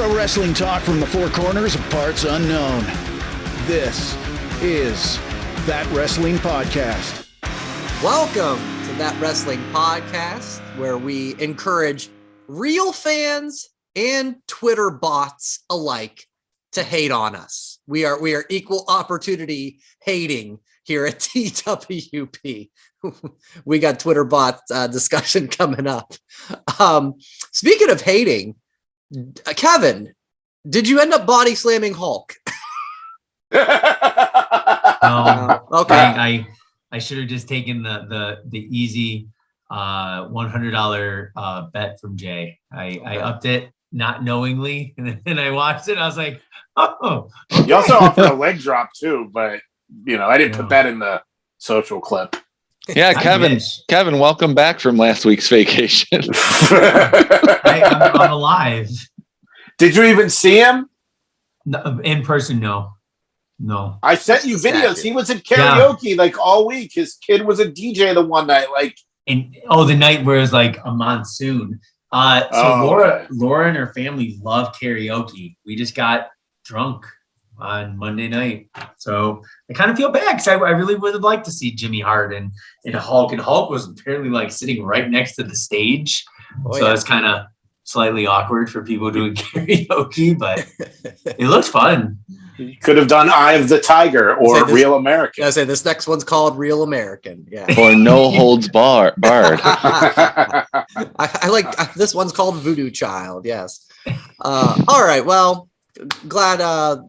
Pro wrestling talk from the four corners of parts unknown. This is That Wrestling Podcast. Welcome to That Wrestling Podcast, where we encourage real fans and Twitter bots alike to hate on us. We are equal opportunity hating here at TWP. We got Twitter bot discussion coming up. Speaking of hating, Kevin, did you end up body slamming Hulk? Okay. I should have just taken the easy $100 bet from Jay. I upped it not knowingly, and then I watched it. And I was like, oh. You also offered a leg drop too, but I didn't put that in the social clip. Yeah, Kevin, welcome back from last week's vacation. I'm alive. Did you even see him? No, in person? No. I sent you videos. He was at karaoke like all week. His kid was a DJ the one night. The night where it was like a monsoon. Laura and her family love karaoke. We just got drunk on Monday night. So I kind of feel bad because I really would have liked to see Jimmy Hart and Hulk. And Hulk was apparently like sitting right next to the stage. It's kind of slightly awkward for people doing karaoke, but it looks fun. You could have done Eye of the Tiger or Real American. I say this next one's called Real American. Yeah. Or No Holds Barred. I like this one's called Voodoo Child. Yes. All right. Well, glad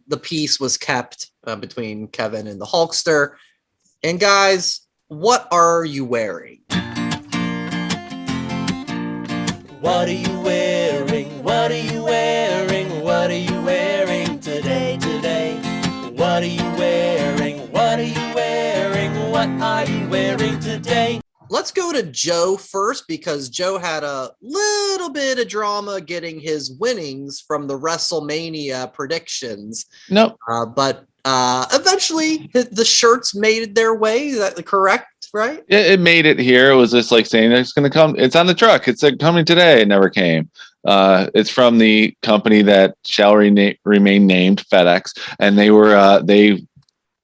the peace was kept between Kevin and the Hulkster. And guys, what are you wearing? What are you wearing? What are you wearing? What are you wearing today? What are you wearing? What are you wearing? What are you wearing today? Let's go to Joe first because Joe had a little bit of drama getting his winnings from the WrestleMania predictions. Nope. But eventually the shirts made their way. Is that correct? Right? It made it here. It was just like saying it's going to come. It's on the truck. It's like coming today. It never came. It's from the company that shall remain named, FedEx, and they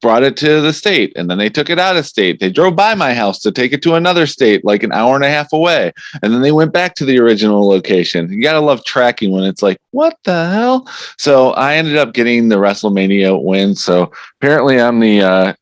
brought it to the state, and then they took it out of state. They drove by my house to take it to another state, like an hour and a half away, and then they went back to the original location. You gotta love tracking when it's like, what the hell? So I ended up getting the WrestleMania win. So apparently I'm the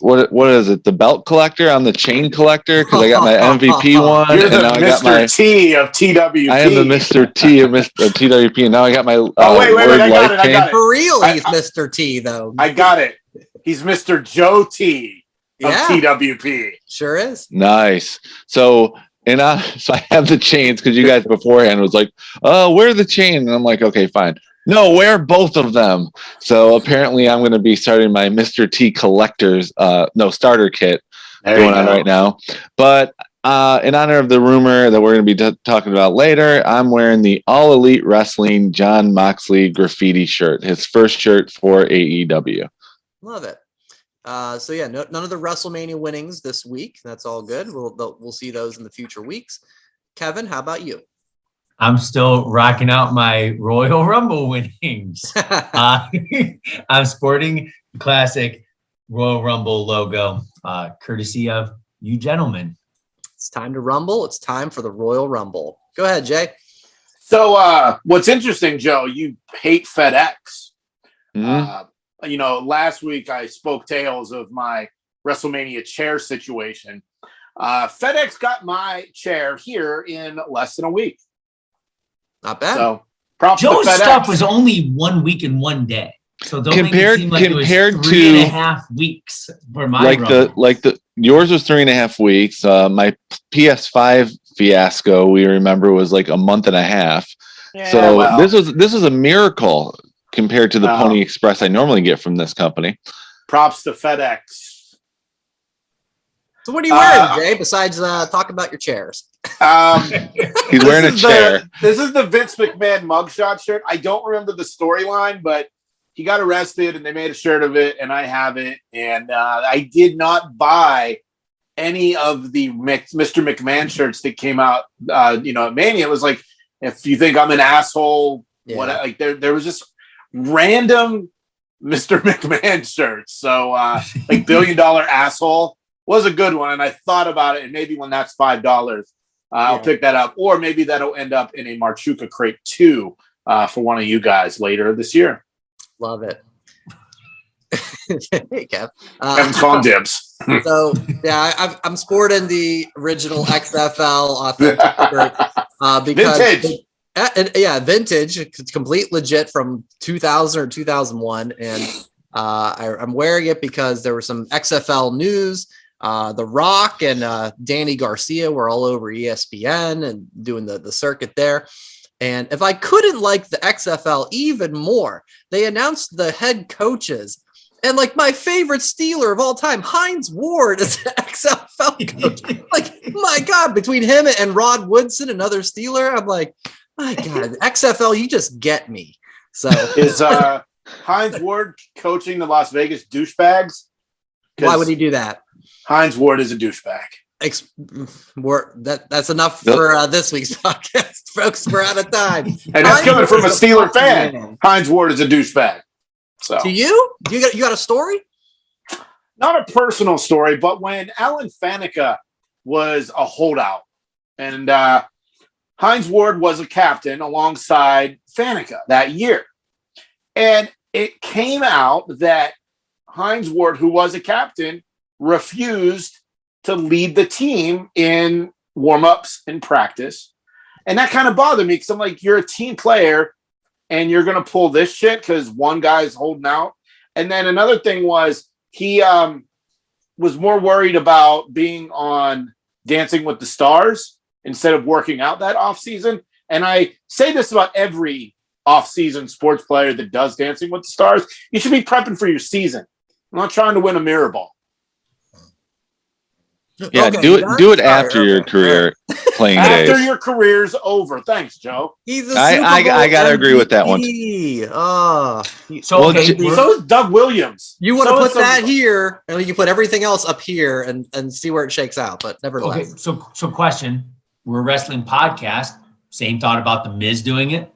what is it? The belt collector? I'm the chain collector because I got my MVP one. You're the Mr. T of TWP. I am the Mr. T of TWP, and now I got my wait, I got it. For real, he's Mr. T though. I got it. He's Mr. Joe T of TWP. Sure is. Nice. So I have the chains because you guys beforehand was like, wear the chain. And I'm like, okay, fine. No, wear both of them. So apparently I'm going to be starting my Mr. T collectors, starter kit going on right now. But in honor of the rumor that we're going to be talking about later, I'm wearing the All Elite Wrestling Jon Moxley graffiti shirt, his first shirt for AEW. Love it. None of the WrestleMania winnings this week. That's all good. We'll see those in the future weeks. Kevin, how about you? I'm still rocking out my Royal Rumble winnings. I'm sporting the classic Royal Rumble logo, courtesy of you gentlemen. It's time to rumble. It's time for the Royal Rumble. Go ahead, Jay. So what's interesting, Joe, you hate FedEx. Mm-hmm. Last week I spoke tales of my WrestleMania chair situation. FedEx got my chair here in less than a week. Not bad. So props to Joe's FedEx. stuff was only 1 week and 1 day. So don't compared make it seem like it was to 3.5 weeks for my yours was 3.5 weeks. My PS5 fiasco, we remember, was like a month and a half. Yeah, this was a miracle compared to the Pony Express I normally get from this company. Props to FedEx. So what are you wearing, Jay, besides talk about your chairs? He's wearing a chair. This is the Vince McMahon mugshot shirt. I don't remember the storyline, but he got arrested and they made a shirt of it, and I have it. And I did not buy any of the Mr. McMahon shirts that came out, at Mania. It was like, if you think I'm an asshole, Yeah. What like there was just random Mr. McMahon shirts. So like $1 billion asshole was a good one, and I thought about it, and maybe when that's $5, I'll pick that up, or maybe that'll end up in a Marchuka crate too for one of you guys later this year. Love it. Hey, Kev. Kevin's calling dibs. So yeah, I'm sporting the original XFL authentic shirt because Vintage. vintage. It's complete legit from 2000 or 2001, and I'm wearing it because there was some XFL news. The Rock and Danny Garcia were all over ESPN and doing the circuit there. And if I couldn't like the XFL even more, they announced the head coaches. And like my favorite Steeler of all time, Hines Ward is the XFL coach. Like, my God, between him and Rod Woodson, another Steeler, I'm like, my God, XFL, you just get me. So is Hines Ward coaching the Las Vegas douchebags? Why would he do that? Hines Ward is a douchebag. That's enough for this week's podcast, folks. We're out of time. And that's coming from a Steeler fan. Hines Ward is a douchebag. So to you got a story? Not a personal story, but when Alan Faneca was a holdout, and Hines Ward was a captain alongside Faneca that year, and it came out that Hines Ward, who was a captain, refused to lead the team in warm-ups and practice. And that kind of bothered me because I'm like, you're a team player and you're going to pull this shit because one guy's holding out. And then another thing was he was more worried about being on Dancing with the Stars instead of working out that offseason. And I say this about every off-season sports player that does Dancing with the Stars. You should be prepping for your season. I'm not trying to win a mirror ball. Yeah, Okay, do it after your career playing days. After your career's over. Thanks, Joe. He's a I gotta agree with that one. So So is Doug Williams. You want to put that here, and you can put everything else up here and see where it shakes out. But nevertheless, okay. So question: we're a wrestling podcast. Same thought about the Miz doing it.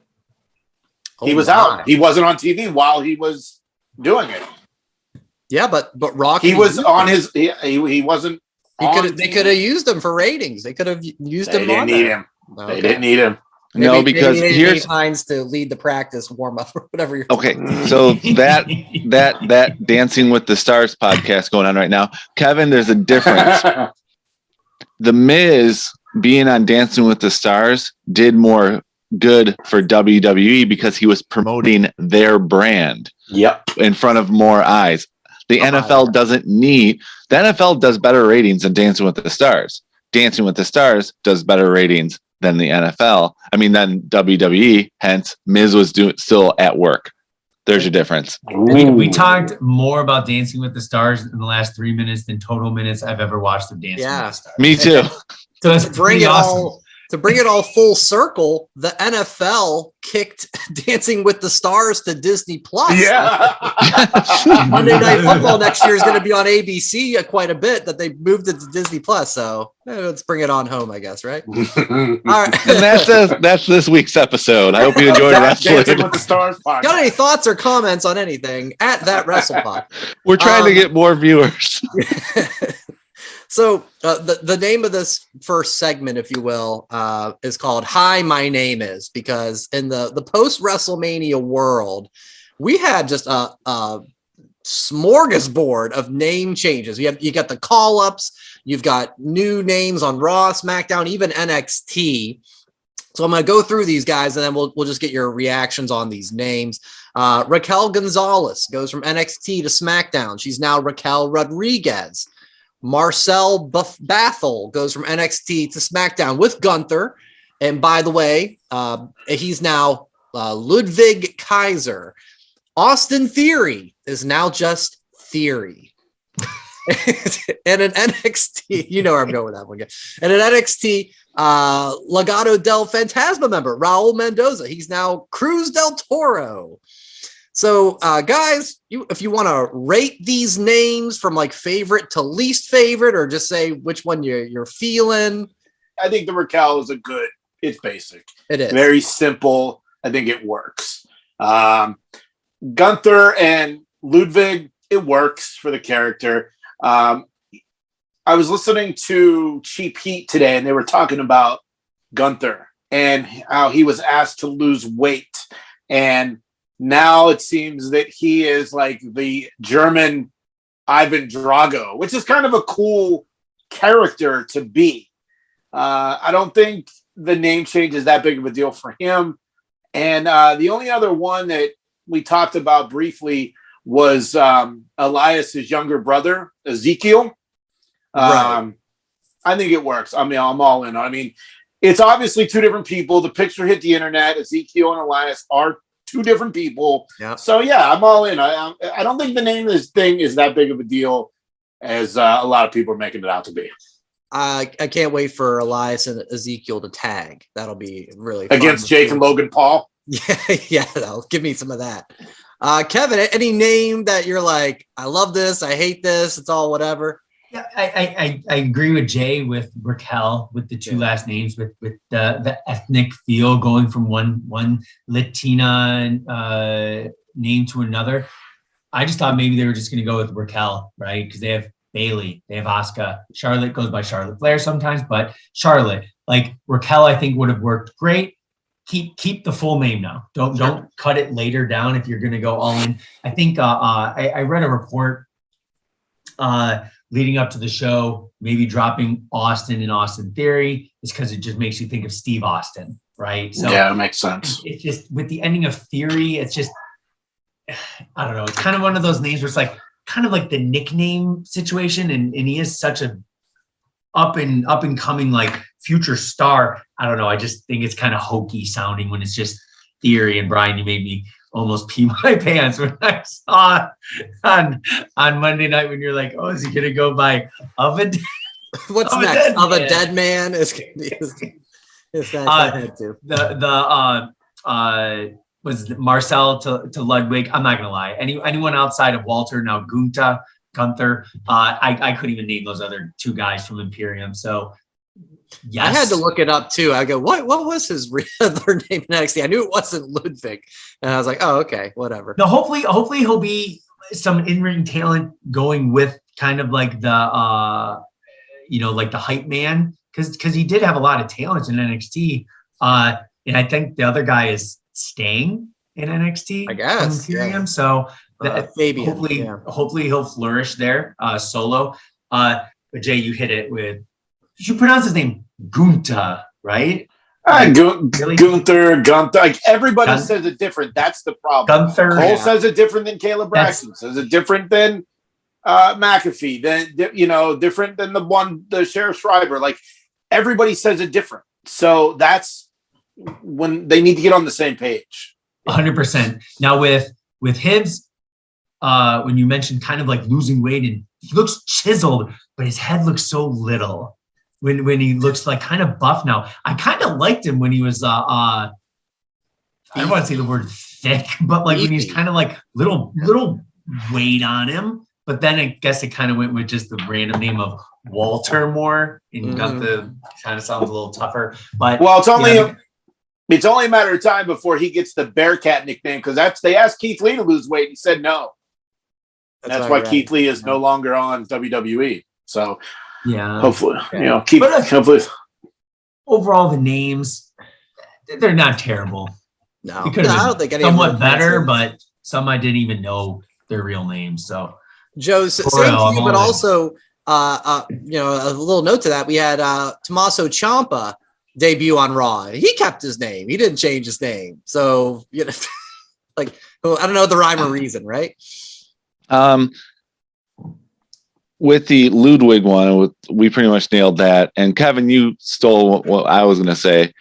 He was out. He wasn't on TV while he was doing it. Yeah, but Rocky. He was on his. He wasn't. They could have used him for ratings. They could have used him. They didn't need him. Okay. They didn't need him. No, because here's Hines to lead the practice warm up or whatever. You're okay. So that Dancing with the Stars podcast going on right now, Kevin. There's a difference. The Miz being on Dancing with the Stars did more good for WWE because he was promoting their brand. Yep. In front of more eyes. The NFL doesn't need. The NFL does better ratings than Dancing with the Stars. Dancing with the Stars does better ratings than the NFL. I mean, than WWE. Hence, Miz was still at work. There's your difference. We talked more about Dancing with the Stars in the last 3 minutes than total minutes I've ever watched of Dancing with the Stars. Me too. So that's pretty awesome. To bring it all full circle, the NFL kicked Dancing with the Stars to Disney Plus. Yeah. Monday Night Football next year is going to be on ABC quite a bit. That they moved it to Disney Plus. So let's bring it on home, I guess, right? All right. And that's this week's episode. I hope you enjoyed Dancing it. with the Stars podcast. Got any thoughts or comments on anything at that WrestlePod? We're trying to get more viewers. So the name of this first segment, if you will, is called "Hi, My Name Is," because in the post WrestleMania world, we had just a smorgasbord of name changes. You got the call ups, you've got new names on Raw, SmackDown, even NXT. So I'm going to go through these guys, and then we'll just get your reactions on these names. Raquel Gonzalez goes from NXT to SmackDown. She's now Raquel Rodriguez. Marcel Bathel goes from NXT to SmackDown with Gunther. And by the way, he's now Ludwig Kaiser. Austin Theory is now just Theory. And in NXT, you know where I'm going with that one. And in NXT, Legado del Fantasma member, Raul Mendoza. He's now Cruz del Toro. So, guys, if you want to rate these names from like favorite to least favorite, or just say which one you're feeling. I think the Raquel is it's basic. It is very simple. I think it works. Gunther and Ludwig, it works for the character. I was listening to Cheap Heat today, and they were talking about Gunther and how he was asked to lose weight. And now it seems that he is like the German Ivan Drago, which is kind of a cool character to be. I don't think the name change is that big of a deal for him. And the only other one that we talked about briefly was Elias's younger brother, Ezekiel. Right. I think it works. I mean, I'm all in. I mean, it's obviously two different people. The picture hit the internet. Ezekiel and Elias are two different people. Yeah. So yeah, I'm all in. I don't think the name of this thing is that big of a deal as a lot of people are making it out to be. I can't wait for Elias and Ezekiel to tag. That'll be really fun Against Jake and Logan Paul. Yeah, give me some of that. Kevin, any name that you're like, I love this, I hate this, it's all whatever? Yeah, I agree with Jay with Raquel with the two last names with the ethnic feel going from one Latina name to another. I just thought maybe they were just going to go with Raquel, right? Because they have Bailey, they have Asuka. Charlotte goes by Charlotte Flair sometimes, but Charlotte, like Raquel, I think would have worked great. Keep the full name now. Don't cut it later down if you're going to go all in. I think I read a report leading up to the show, maybe dropping Austin in Austin Theory is because it just makes you think of Steve Austin, right? So yeah, it makes sense. It's just with the ending of Theory, it's just, I don't know. It's kind of one of those names where it's like kind of like the nickname situation, and he is such a up and coming like future star. I don't know. I just think it's kind of hokey sounding when it's just Theory. And Brian, you made me almost pee my pants when I saw on Monday night when you're like, oh, is he gonna go by of a what's of next? A Of a dead man is that too. Was Marcel to Ludwig. I'm not gonna lie. Anyone outside of Walter, now Gunther, I couldn't even name those other two guys from Imperium. So yes. I had to look it up too. I go, what was his other name in NXT? I knew it wasn't Ludwig. And I was like, oh, okay, whatever. No, hopefully he'll be some in-ring talent going with kind of like the like the hype man. Because he did have a lot of talent in NXT. And I think the other guy is staying in NXT. I guess. Imperium. Yeah. So Fabian, hopefully he'll flourish there solo. But Jay, you hit it with, you pronounce his name Gunther, right? Gunther. Like everybody says it different. That's the problem. Gunther. Cole says it different than Caleb Braxton. Says it different than McAfee. Then different than the Sheriff Schreiber. Like everybody says it different. So that's when they need to get on the same page. 100%. Now with Hibbs, when you mentioned kind of like losing weight, and he looks chiseled, but his head looks so little. When he looks like kind of buff now, I kind of liked him when he was I don't want to say the word thick, but like when he's kind of like little weight on him. But then I guess it kind of went with just the random name of Walter Moore, and got the kind of sounds a little tougher. But well, it's only a matter of time before he gets the Bearcat nickname, because they asked Keith Lee to lose weight. He said no. That's why Keith Lee is no longer on WWE. So hopefully, hopefully. Overall, the names, they're not terrible. No, I don't think any somewhat better, but some I didn't even know their real names. So Joe, same to you, but also a little note to that. We had Tommaso Ciampa debut on Raw. He kept his name. He didn't change his name. So like I don't know the rhyme or reason, right? With the Ludwig one, we pretty much nailed that. And Kevin, you stole what I was going to say.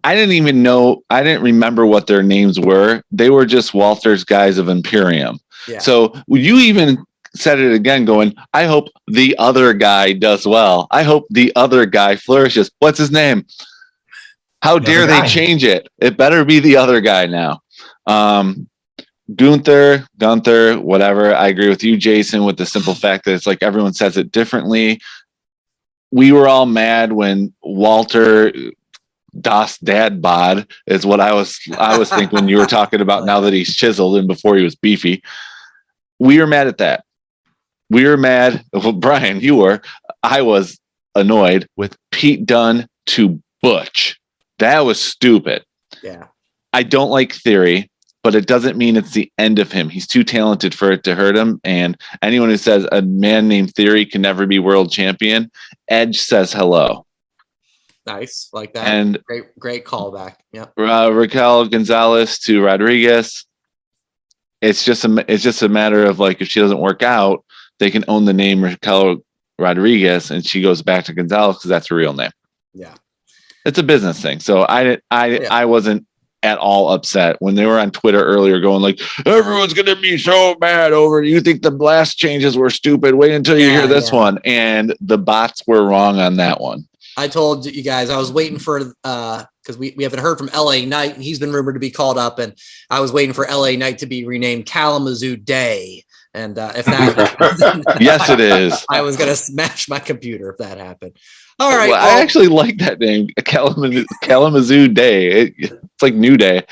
I didn't remember what their names were. They were just Walter's guys of Imperium. Yeah. So you even said it again going, I hope the other guy does well. I hope the other guy flourishes. What's his name? How dare they change it? It better be the other guy now. Gunther, whatever. I agree with you, Jason, with the simple fact that it's like everyone says it differently. We were all mad when Walter Das Dad bod is what I was thinking when you were talking about now that he's chiseled and before he was beefy. We were mad at that. We were mad. Well, Brian, you were. I was annoyed with Pete Dunne to Butch. That was stupid. Yeah. I don't like Theory, but it doesn't mean it's the end of him. He's too talented for it to hurt him. And anyone who says a man named Theory can never be world champion, Edge says hello. Nice. Like that. And great callback. Yep. Raquel Gonzalez to Rodriguez. It's just a matter of like, if she doesn't work out, they can own the name Raquel Rodriguez and she goes back to Gonzalez because that's her real name. Yeah. It's a business thing. So I wasn't at all upset when they were on Twitter earlier going like, everyone's going to be so mad over it. You think the blast changes were stupid. Wait until you hear this one. And the bots were wrong on that one. I told you guys I was waiting for because we haven't heard from LA Knight and he's been rumored to be called up, and I was waiting for LA Knight to be renamed Kalamazoo Day. And if that yes, it is. I was gonna smash my computer if that happened. All right. Well, I actually like that name, Kalamazoo Day. It's like New Day.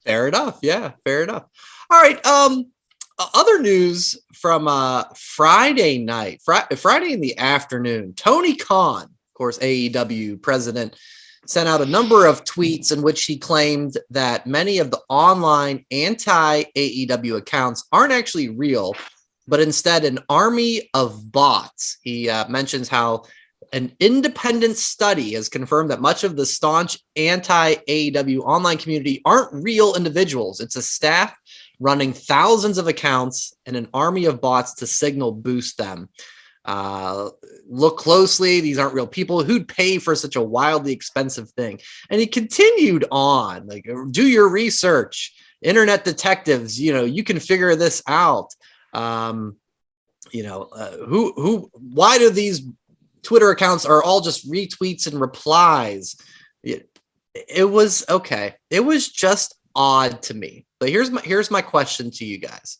Fair enough. Yeah, fair enough. All right. Other news from Friday night, Friday in the afternoon. Tony Khan, of course, AEW president, sent out a number of tweets in which he claimed that many of the online anti-AEW accounts aren't actually real, but instead an army of bots. He mentions how an independent study has confirmed that much of the staunch anti-AEW online community aren't real individuals. It's a staff running thousands of accounts and an army of bots to signal boost them. Look closely. These aren't real people. Who'd pay for such a wildly expensive thing? And he continued on, like, do your research. Internet detectives, you can figure this out. Why do these Twitter accounts are all just retweets and replies? It was okay. It was just odd to me. But here's my question to you guys.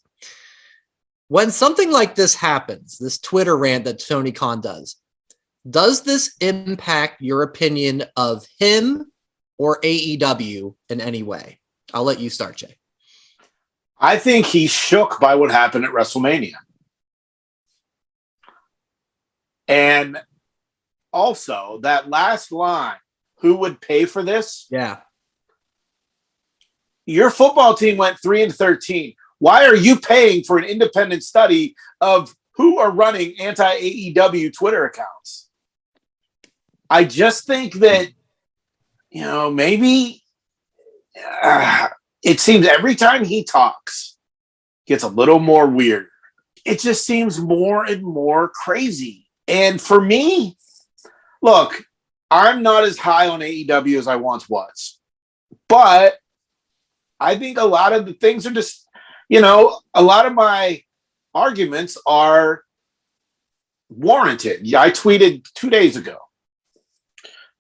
When something like this happens, this Twitter rant that Tony Khan does this impact your opinion of him or AEW in any way? I'll let you start, Jay. I think he's shook by what happened at WrestleMania. And also, that last line, who would pay for this? Yeah. Your football team went 3-13. Why are you paying for an independent study of who are running anti-AEW Twitter accounts? I just think that, maybe it seems every time he talks, it gets a little more weird. It just seems more and more crazy. And for me, look, I'm not as high on AEW as I once was. But I think a lot of the things are just, a lot of my arguments are warranted. I tweeted 2 days ago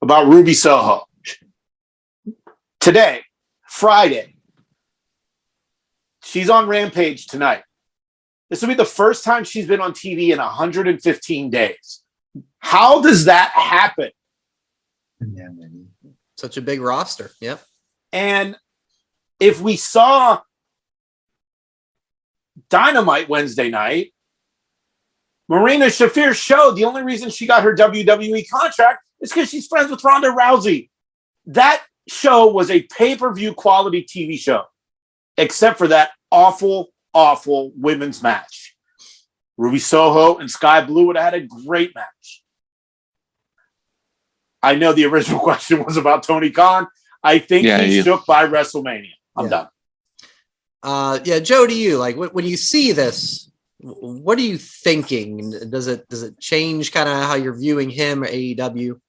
about Ruby Soho. Today, Friday, she's on Rampage tonight. This will be the first time she's been on TV in 115 days. How does that happen? Such a big roster. Yep. And if we saw Dynamite Wednesday night, Marina Shafir showed the only reason she got her WWE contract is because she's friends with Ronda Rousey. That show was a pay-per-view quality TV show, except for that awful, awful women's match. Ruby Soho and Sky Blue would have had a great match. I know the original question was about Tony Khan. I think he's shook by WrestleMania. I'm done. Joe, to you, like when you see this, what are you thinking? Does it change kind of how you're viewing him or AEW?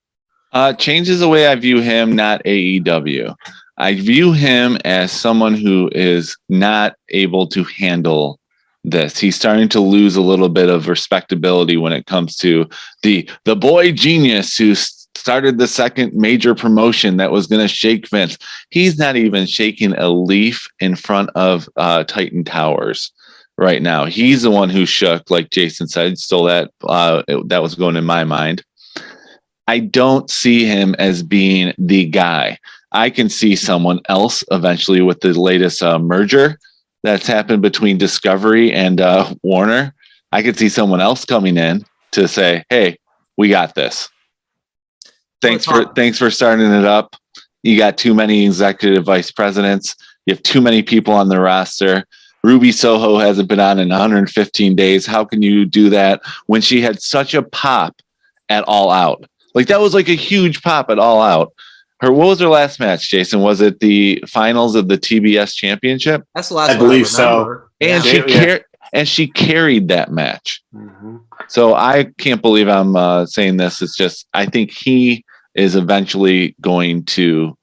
Changes the way I view him, not AEW. I view him as someone who is not able to handle this. He's starting to lose a little bit of respectability when it comes to the boy genius who started the second major promotion that was going to shake Vince. He's not even shaking a leaf in front of Titan Towers right now. He's the one who shook, like Jason said, stole that. That was going in my mind. I don't see him as being the guy. I can see someone else eventually with the latest merger that's happened between Discovery and Warner. I could see someone else coming in to say, "Hey, we got this. Thanks for starting it up. You got too many executive vice presidents. You have too many people on the roster. Ruby Soho hasn't been on in 115 days. How can you do that when she had such a pop at All Out? Like that was like a huge pop at All Out. What was her last match, Jason? Was it the finals of the TBS championship? That's the last I believe so. And she carried that match. Mm-hmm. So I can't believe I'm saying this. It's just, I think he is eventually going to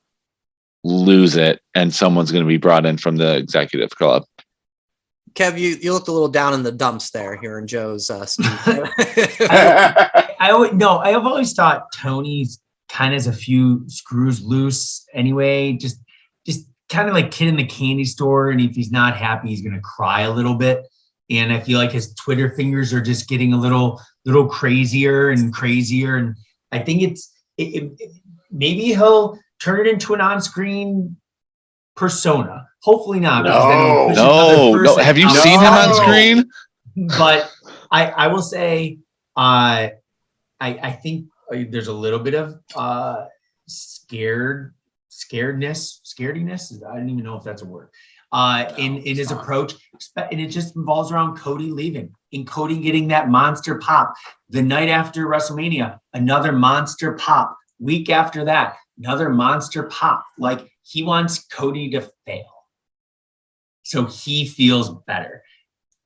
lose it and someone's going to be brought in from the executive club. Kev, you looked a little down in the dumps there hearing Joe's speech. I've always thought Tony's kind of has a few screws loose anyway, just kind of like kid in the candy store. And if he's not happy, he's going to cry a little bit. And I feel like his Twitter fingers are just getting a little crazier and crazier. And I think maybe he'll turn it into an on-screen persona. Hopefully not. No. Have you seen him on screen? But I will say, I think there's a little bit of scaredness. I don't even know if that's a word. In his approach, and it just revolves around Cody leaving and Cody getting that monster pop. The night after WrestleMania, another monster pop. Week after that, another monster pop. Like he wants Cody to fail, so he feels better.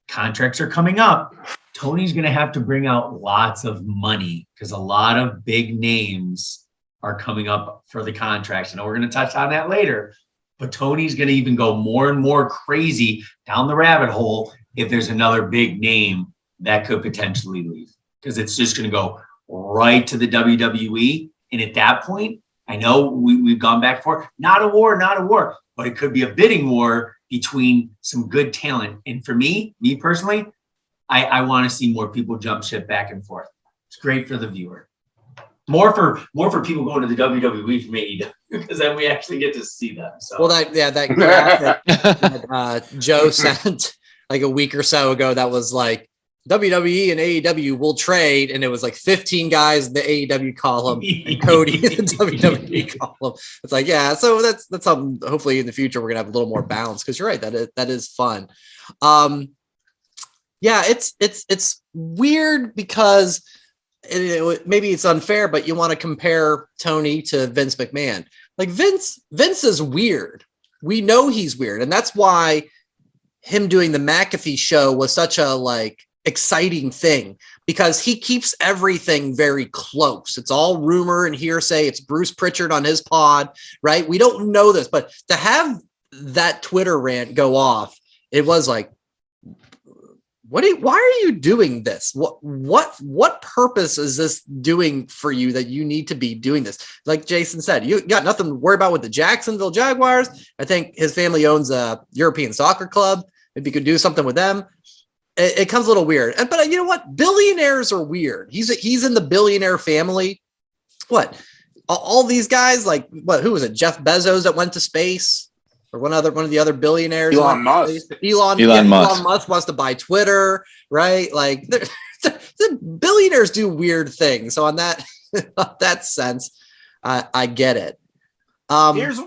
Contracts are coming up. Tony's going to have to bring out lots of money because a lot of big names are coming up for the contracts. I know we're going to touch on that later, but Tony's going to even go more and more crazy down the rabbit hole if there's another big name that could potentially leave, because it's just going to go right to the WWE. And at that point, I know we've gone back for not a war, but it could be a bidding war between some good talent. And for me personally, I want to see more people jump ship back and forth. It's great for the viewer. More for people going to the WWE from AEW, because then we actually get to see them. So. Well, that graphic that Joe sent like a week or so ago, that was like WWE and AEW will trade, and it was like 15 guys in the AEW column and Cody in the WWE column. It's like, yeah, so that's something. Hopefully in the future we're gonna have a little more balance, because you're right, that is fun. Yeah, it's weird because maybe it's unfair, but you want to compare Tony to Vince McMahon. Like Vince is weird. We know he's weird, and that's why him doing the McAfee show was such a exciting thing, because he keeps everything very close. It's all rumor and hearsay. It's Bruce Pritchard on his pod, right? We don't know this, but to have that Twitter rant go off, it was like, why are you doing this? What purpose is this doing for you that you need to be doing this? Like Jason said, you got nothing to worry about with the Jacksonville Jaguars. I think his family owns a European soccer club. Maybe you could do something with them. It comes a little weird. But you know what? Billionaires are weird. He's in the billionaire family. What? All these guys, who was it? Jeff Bezos that went to space? Or one of the other billionaires. Elon Musk. Elon Musk wants to buy Twitter, right? Like the billionaires do weird things. So on that sense, I get it. Here's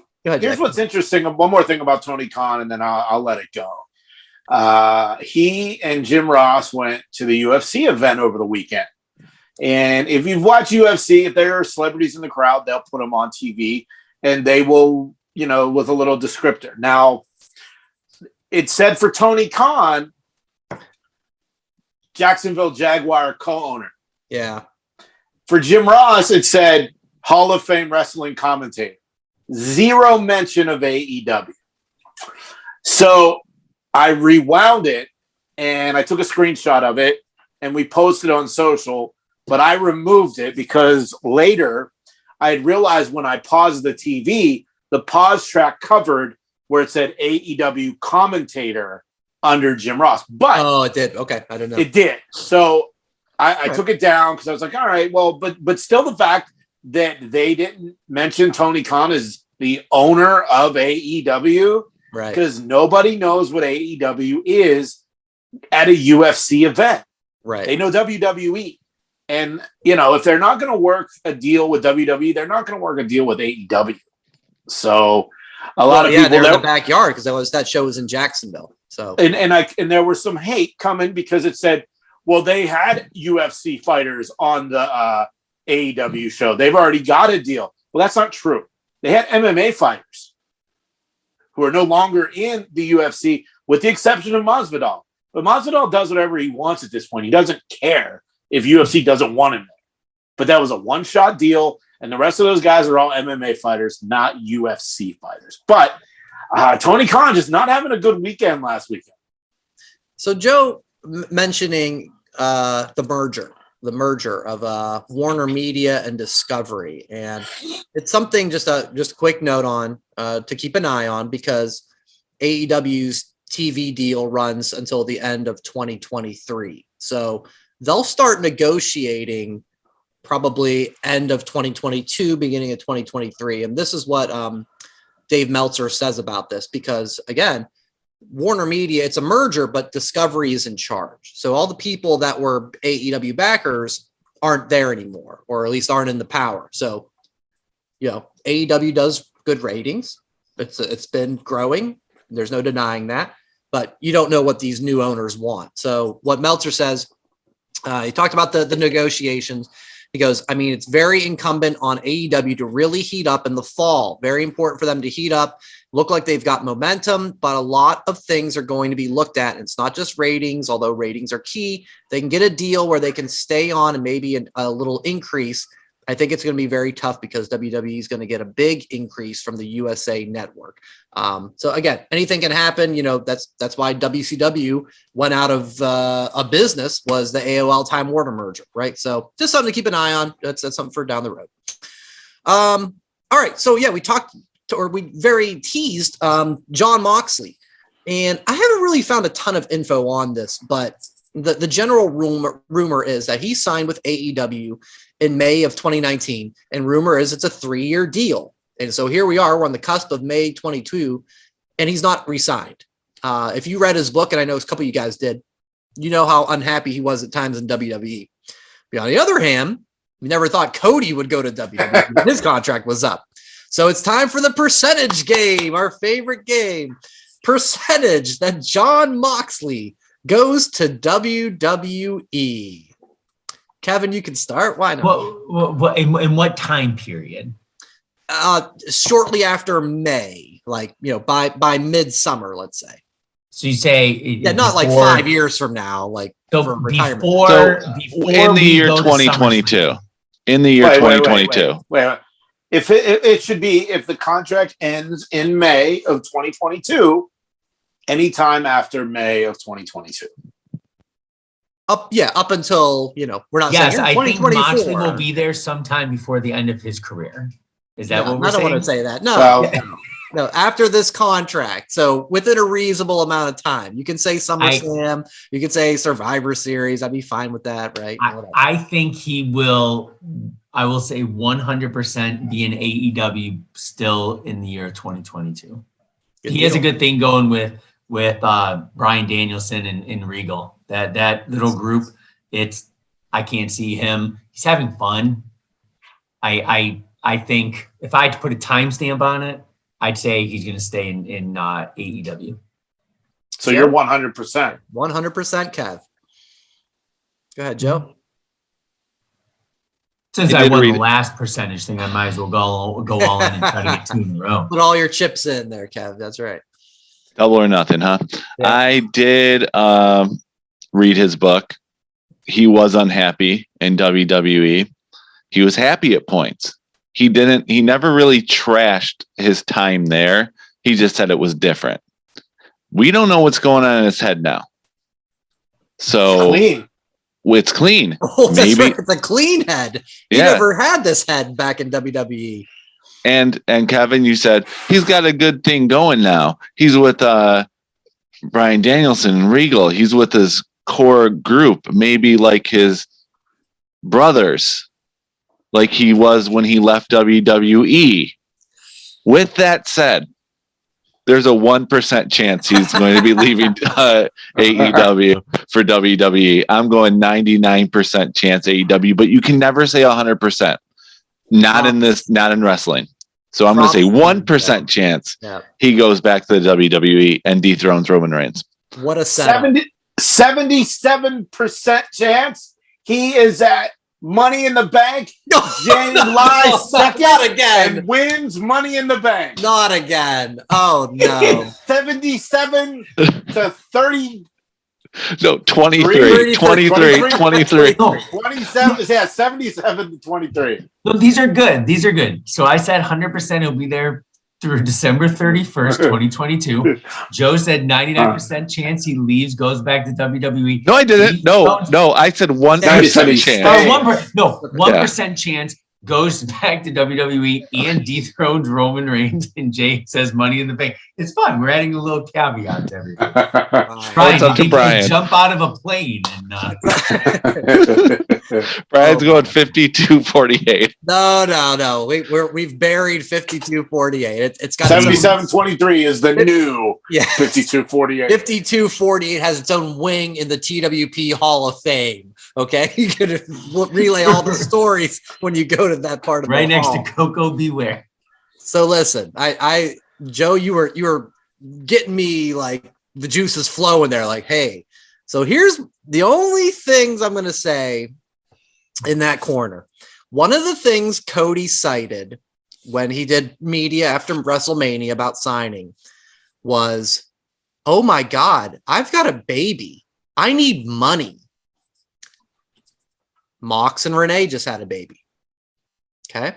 what's interesting. One more thing about Tony Khan, and then I'll let it go. He and Jim Ross went to the UFC event over the weekend. And if you've watched UFC, if there are celebrities in the crowd, they'll put them on TV and they will, with a little descriptor. Now, it said for Tony Khan, Jacksonville Jaguar co-owner. Yeah. For Jim Ross, it said Hall of Fame wrestling commentator. Zero mention of AEW. So I rewound it and I took a screenshot of it and we posted on social, but I removed it because later I had realized when I paused the TV, the pause track covered where it said AEW commentator under Jim Ross. But it did. Okay. I don't know. It did. So I took it down because I was like, all right, well, but still the fact that they didn't mention Tony Khan as the owner of AEW, Right. because nobody knows what AEW is at a UFC event. Right. They know WWE. And, if they're not going to work a deal with WWE, they're not going to work a deal with AEW. So a lot of people, they're in the backyard because that show was in Jacksonville. So and there was some hate coming because it said, well, they had UFC fighters on the AEW show. They've already got a deal. Well, that's not true. They had MMA fighters who are no longer in the UFC, with the exception of Masvidal. But Masvidal does whatever he wants at this point. He doesn't care if UFC doesn't want him there. But that was a one-shot deal, and the rest of those guys are all MMA fighters, not UFC fighters. But Tony Khan just not having a good weekend last weekend. So Joe mentioning the merger of Warner Media and Discovery, and it's something just a quick note on to keep an eye on, because AEW's TV deal runs until the end of 2023. So they'll start negotiating probably end of 2022, beginning of 2023. And this is what Dave Meltzer says about this, because again, Warner Media, it's a merger, but Discovery is in charge. So all the people that were AEW backers aren't there anymore, or at least aren't in the power. So, AEW does good ratings. It's been growing. There's no denying that, but you don't know what these new owners want. So what Meltzer says, he talked about the negotiations. He goes, it's very incumbent on AEW to really heat up in the fall. Very important for them to heat up, look like they've got momentum, but a lot of things are going to be looked at. It's not just ratings, although ratings are key. They can get a deal where they can stay on and maybe a little increase. I think it's going to be very tough because WWE is going to get a big increase from the USA Network. So again, anything can happen. That's why WCW went out of a business, was the AOL Time Warner merger, right? So just something to keep an eye on. That's something for down the road. All right. So yeah, we very teased John Moxley, and I haven't really found a ton of info on this, but the general rumor is that he signed with AEW in May of 2019, and rumor is it's a 3-year deal. And so here we are, we're on the cusp of May 22, and he's not re-signed. If you read his book, and I know a couple of you guys did, you know how unhappy he was at times in WWE. But on the other hand, we never thought Cody would go to WWE when his contract was up. So it's time for the percentage game, our favorite game. Percentage that John Moxley goes to WWE. Kevin, you can start. Why not? Well, in what time period? Shortly after May, by midsummer, let's say. So you say, not like 5 years from now, for retirement. Before in the year 2022. In the year 2022. Wait. If it should be, if the contract ends in May of 2022, anytime after May of 2022. Up until, we're not saying I think Moxley will be there sometime before the end of his career. Is that what we're saying? I don't want to say that. No, after this contract. So within a reasonable amount of time. You can say SummerSlam, you can say Survivor Series. I'd be fine with that, right? I think he will, I will say 100% be in AEW still in the year 2022. He has a good thing going with Bryan Danielson and Regal. That little group, I can't see him. He's having fun. I think if I had to put a timestamp on it, I'd say he's going to stay in AEW. So you're 100%. 100%, Kev. Go ahead, Joe. Since I won the last percentage thing, I might as well go all in and try to get 2 in a row. Put all your chips in there, Kev. That's right. Double or nothing, huh? Yeah. I did read his book. He was unhappy in WWE. He was happy at points. He never really trashed his time there. He just said it was different. We don't know what's going on in his head now. So it's clean. Oh, that's right. It's a clean head. He never had this head back in WWE. And Kevin, you said he's got a good thing going now. He's with Bryan Danielson and Regal. He's with his core group, maybe like his brothers. like he was when he left WWE. With that said, there's a 1% chance he's going to be leaving AEW for WWE. I'm going 99% chance AEW, but you can never say 100%. Not in wrestling. So I'm going to say 1% chance he goes back to the WWE and dethrones Roman Reigns. What a setup. 77% chance he is at Money in the Bank. July 2nd, not again. and wins Money in the Bank. Not again. Oh no. 77 to 30. No, 23. 23. 27. Yeah, 77 to 23. No, these are good. These are good. So I said 100% he'll be there through December 31st, 2022. Joe said 99% chance he leaves, goes back to WWE. No, I didn't. No, I said 1% chance. 1% chance goes back to WWE and dethrones Roman Reigns, and Jay says Money in the Bank. It's fun. We're adding a little caveat to everything. Brian, up to Brian. Jump out of a plane and Brian's going 52-48. No. We've buried 52-48. It's got 77-23 is the new 52-48. 52-48 has its own wing in the TWP Hall of Fame. Okay, you could relay all the stories when you go to that part of right the next hall. to Coco Beware. So listen, I Joe, you were getting me like the juices flowing there. Like, hey, so here's the only things I'm going to say in that corner. One of the things Cody cited when he did media after WrestleMania about signing was, "Oh my God, I've got a baby. I need money." Mox and Renee just had a baby. Okay.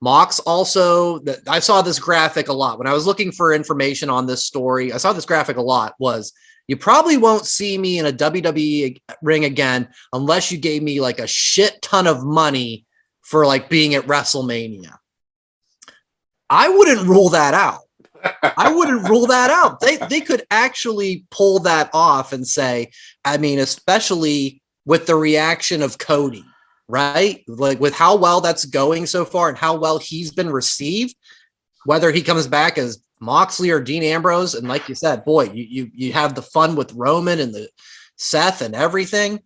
Mox also, I saw this graphic a lot. When I was looking for information on this story, I saw this graphic a lot, was you probably won't see me in a WWE ring again unless you gave me like a shit ton of money for like being at WrestleMania. I wouldn't rule that out. They could actually pull that off and say, I mean, especially with the reaction of Cody, right? Like with how well that's going so far and how well he's been received, whether he comes back as Moxley or Dean Ambrose. And like you said, boy, you have the fun with Roman and the Seth and everything.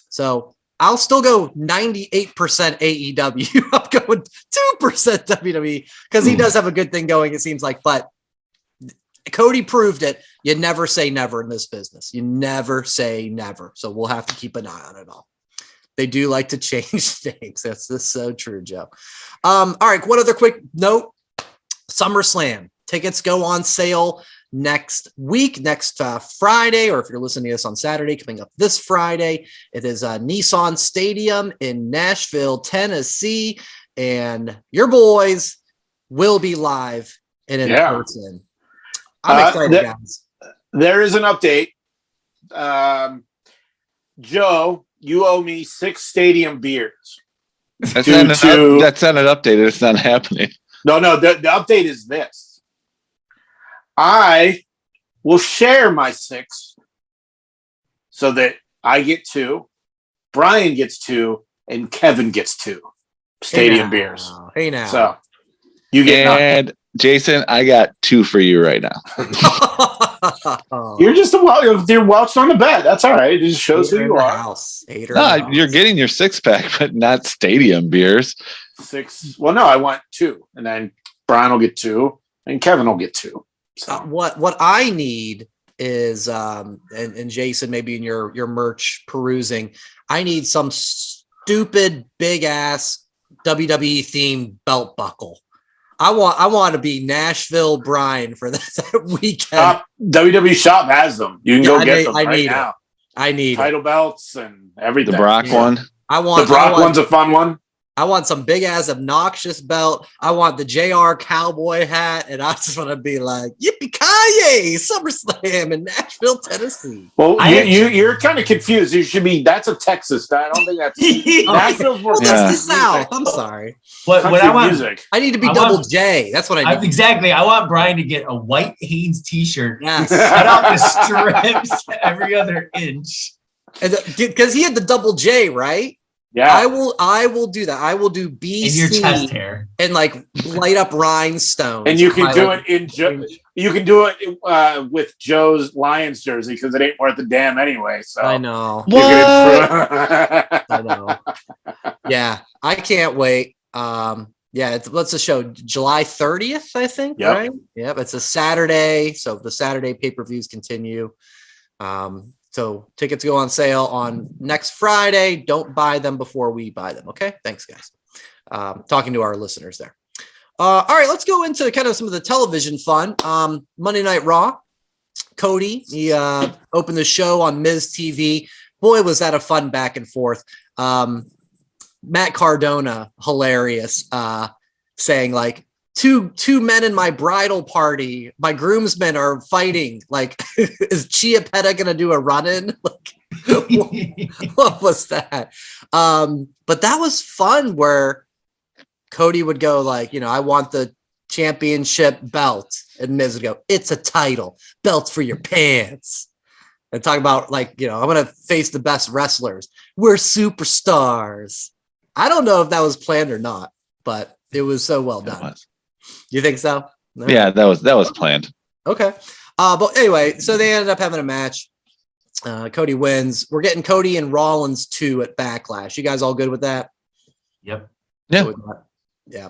So I'll still go 98% AEW. I'm going 2% WWE because he does have a good thing going, it seems like, but Cody proved it. You never say never in this business. You never say never. So we'll have to keep an eye on it all. They do like to change things. That's so true, Joe. All right. One other quick note. SummerSlam tickets go on sale next week, next Friday, or if you're listening to this on Saturday, coming up this Friday. It is Nissan Stadium in Nashville, Tennessee. And your boys will be live and in person. I'm excited, guys. There is an update. Joe, you owe me 6 stadium beers. That's not an update. It's not happening. No, the update is this. I will share my 6 so that I get 2, Brian gets 2, and Kevin gets 2 stadium beers. Hey now. So you get and nothing. Jason, I got 2 for you right now. You're just you're Welch on the bet. That's all right. It just shows who you are. No, you're getting your 6-pack, but not stadium beers. 6. Well, no, I want 2, and then Brian will get 2, and Kevin will get 2. So what I need is and Jason, maybe in your merch perusing, I need some stupid big ass WWE themed belt buckle. I want to be Nashville Brian for that weekend. WWE Shop has them. You can go get them right now. I need title belts and everything. The Brock one. The Brock one's a fun one. I want some big ass obnoxious belt. I want the JR cowboy hat, and I just want to be like, yippee-ki-yay, SummerSlam in Nashville, Tennessee. Well, you're kind of confused. You should be. That's a Texas. I don't think that's Nashville's more. That's the South. I'm sorry. What I want, music. I need to be Double J. That's what I need. Exactly. I want Brian to get a white Hanes T-shirt. Yes. Cut out the strips every other inch. Because he had the Double J, right? Yeah. I will do that. I will do BC In your chest hair. and like light up rhinestones. And you can do it you can do it with Joe's Lions jersey because it ain't worth a damn anyway. So I know. I know. Yeah, I can't wait. Yeah, what's the show? July 30th, I think. Yep. Right? Yep. It's a Saturday, so the Saturday pay-per-views continue. So tickets go on sale on next Friday. Don't buy them before we buy them. Okay. Thanks, guys. Talking to our listeners there. All right, let's go into kind of some of the television fun. Monday Night Raw. Cody, he opened the show on Miz TV. Boy, was that a fun back and forth. Matt Cardona, hilarious, saying like, two men in my bridal party. My groomsmen are fighting. Like, is Chia Petta going to do a run-in? Like, what was that? But that was fun where Cody would go like, I want the championship belt. And Miz would go, it's a title. Belts for your pants. And talk about like, I'm going to face the best wrestlers. We're superstars. I don't know if that was planned or not, but it was so well done. You think so? No? Yeah, that was planned. Okay. But anyway, so they ended up having a match. Cody wins. We're getting Cody and Rollins 2 at Backlash. You guys all good with that? Yep. Yeah. Yeah.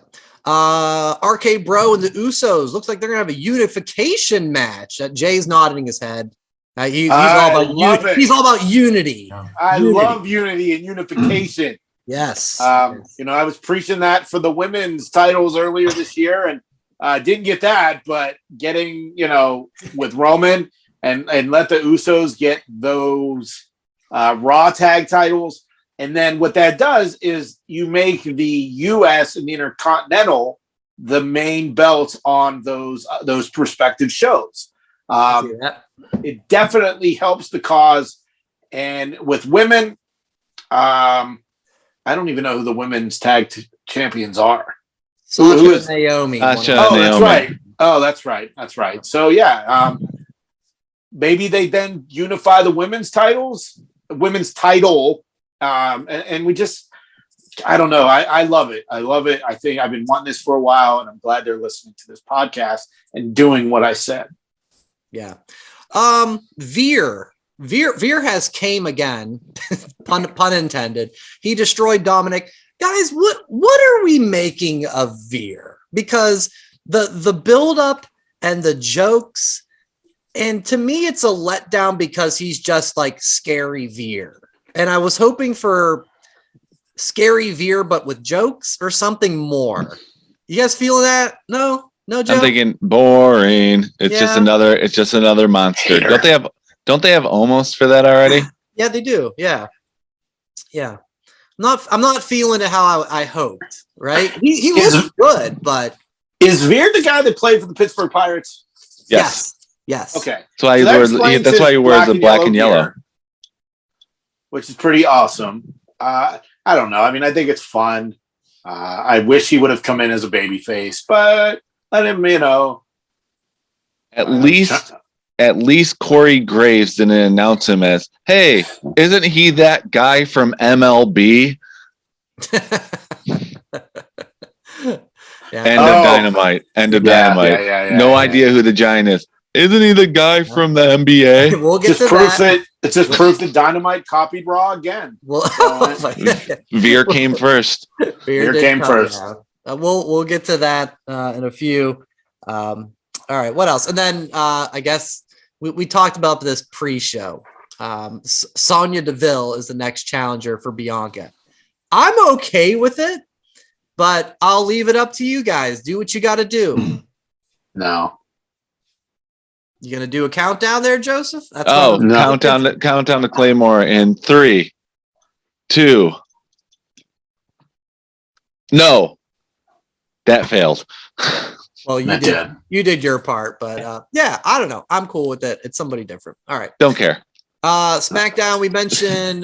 RK Bro and the Usos. Looks like they're going to have a unification match. Jay's nodding his head. He's all about unity. I love unity and unification. Yes. I was preaching that for the women's titles earlier this year and didn't get that, but getting, with Roman and let the Usos get those Raw tag titles. And then what that does is you make the US and the Intercontinental the main belts on those prospective shows. It definitely helps the cause. And with women, I don't even know who the women's tag champions are. Sasha and Naomi. That's right. That's right. So yeah, maybe they then unify the women's title, and we just, I don't know. I love it. I love it. I think I've been wanting this for a while, and I'm glad they're listening to this podcast and doing what I said. Yeah. Veer has came again, pun intended. He destroyed Dominic. Guys, what are we making of Veer? Because the build up and the jokes, and to me it's a letdown because he's just like scary Veer. And I was hoping for scary Veer but with jokes or something more. You guys feeling that? No, Joe? I'm thinking boring. It's just another monster. Hater. Don't they have almost for that already? Yeah, they do. Yeah. I'm not feeling it how I hoped. Right? He was good, but is Veer the guy that played for the Pittsburgh Pirates? Yes. Okay. That's why he wears the black and yellow, gear, which is pretty awesome. I don't know. I mean, I think it's fun. I wish he would have come in as a babyface, but let him, At least Corey Graves didn't announce him as, hey, isn't he that guy from MLB? End of Dynamite. Yeah, no idea who the Giant is. Isn't he the guy from the NBA? We'll get to that. It's just proof that Dynamite copied Raw again. Veer came first. Veer came first. We'll get to that in a few. All right, what else? And then I guess we talked about this pre-show. Sonya Deville is the next challenger for Bianca. I'm okay with it, but I'll leave it up to you guys. Do what you got to do. No. You gonna do a countdown there, Joseph? Countdown to Claymore in 3, 2. No, that failed. Well, you did your part, but yeah, I don't know. I'm cool with it. It's somebody different. All right. Don't care. Smackdown, we mentioned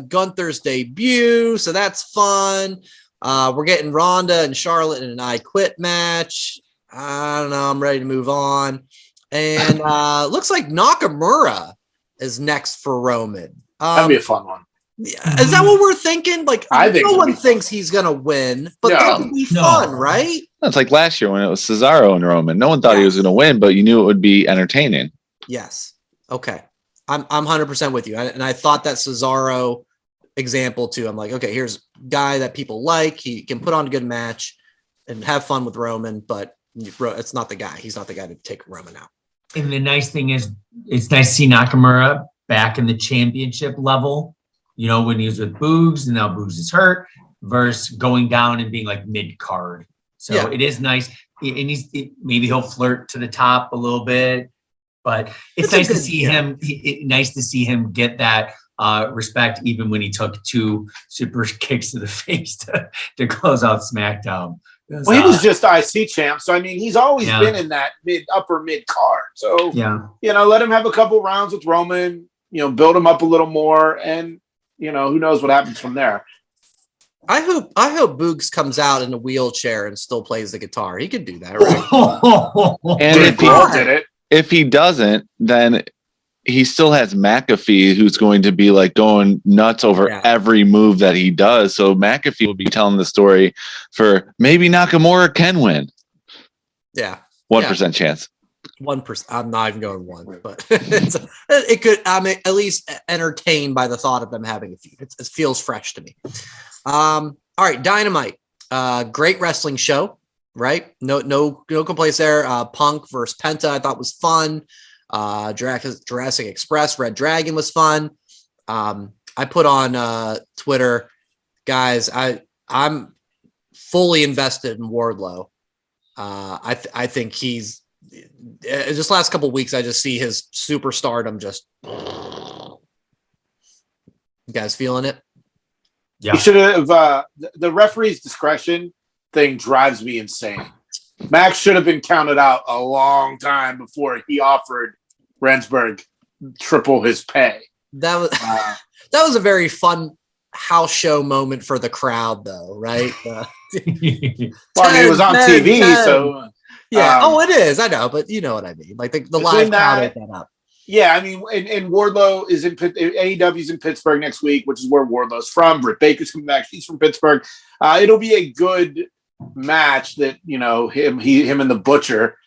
Gunther's debut, so that's fun. We're getting Ronda and Charlotte in an I Quit match. I don't know. I'm ready to move on. And looks like Nakamura is next for Roman. That'd be a fun one. Is that what we're thinking? Like, I think no one thinks he's gonna win, but that would be fun, right? It's like last year when it was Cesaro and Roman. No one thought he was going to win, but you knew it would be entertaining. Yes. Okay. I'm 100% with you. And I thought that Cesaro example too. I'm like, okay, here's a guy that people like. He can put on a good match and have fun with Roman, but it's not the guy. He's not the guy to take Roman out. And the nice thing is, it's nice to see Nakamura back in the championship level. You know, when he was with Boogs and now Boogs is hurt, versus going down and being like mid card. So it is nice. And maybe he'll flirt to the top a little bit, but it's nice to see him. Nice to see him get that respect, even when he took 2 super kicks to the face to close out SmackDown. Well, he was just IC champ, so I mean, he's always been in that upper mid card. So let him have a couple rounds with Roman. Build him up a little more, and who knows what happens from there. I hope Boogs comes out in a wheelchair and still plays the guitar. He could do that, right? And if he doesn't, then he still has McAfee, who's going to be like going nuts over every move that he does. So McAfee will be telling the story for maybe Nakamura can win. Yeah. 1% chance. 1%. I'm not even going 1, but it could. I'm at least entertained by the thought of them having a feud. It feels fresh to me. All right, Dynamite. Great wrestling show, right? No complaints there. Punk versus Penta, I thought was fun. Jurassic Express, Red Dragon was fun. I put on Twitter, guys. I'm fully invested in Wardlow. I think he's just last couple of weeks. I just see his superstardom. Just you guys feeling it? Yeah. You should have the referee's discretion thing drives me insane. Max should have been counted out a long time before he offered Rensburg triple his pay. That was a very fun house show moment for the crowd, though, right? Well, I mean, it was on TV, 10. So it is. I know, but you know what I mean. Like the live crowd ate that up. Yeah, I mean, and Wardlow is in AEW's in Pittsburgh next week, which is where Wardlow's from. Britt Baker's coming back; she's from Pittsburgh. It'll be a good match. That him and the Butcher.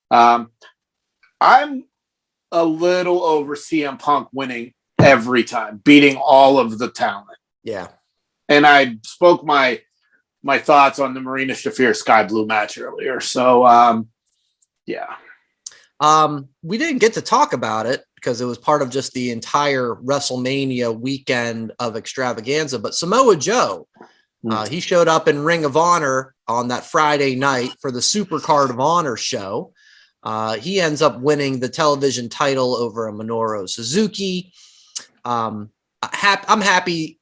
I'm a little over CM Punk winning every time, beating all of the talent. Yeah, and I spoke my thoughts on the Marina Shafir Sky Blue match earlier. So, yeah. We didn't get to talk about it because it was part of just the entire WrestleMania weekend of extravaganza. But Samoa Joe, he showed up in Ring of Honor on that Friday night for the Super Card of Honor show. He ends up winning the television title over a Minoru Suzuki. I'm happy.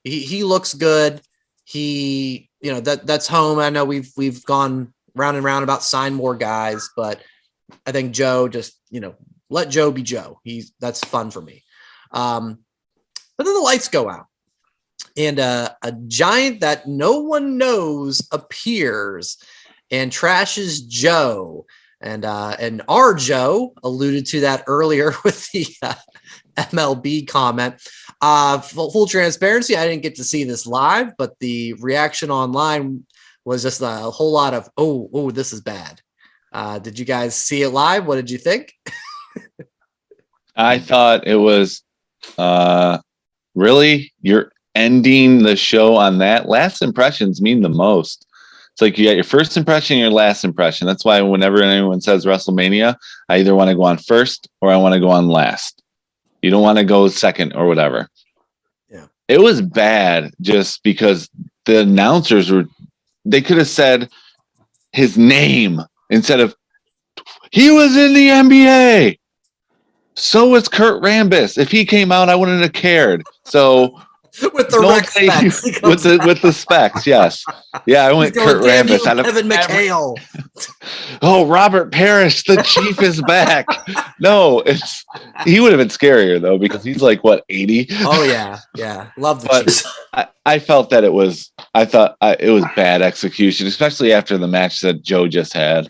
He looks good. That's home. I know we've gone round and round about sign more guys, but I think Joe just, let Joe be Joe. That's fun for me. But then the lights go out and a giant that no one knows appears and trashes Joe. And our Joe alluded to that earlier with the MLB comment. Full transparency, I didn't get to see this live, but the reaction online was just a whole lot of, oh, this is bad. Did you guys see it live? What did you think? I thought it was really, you're ending the show on that. Last impressions mean the most. It's like you got your first impression and your last impression. That's why whenever anyone says WrestleMania, I either want to go on first or I want to go on last. You don't want to go second or whatever. Yeah. It was bad just because the announcers they could have said his name instead of he was in the NBA. So was Kurt Rambis. If he came out, I wouldn't have cared. So with the with the specs, yes. Yeah, I went Kurt Rambis out of Evan McHale. Oh, Robert Parrish, the Chief is back. No, he would have been scarier though because he's like what 80. Oh yeah, love the Chief. I felt that it was bad execution, especially after the match that Joe just had.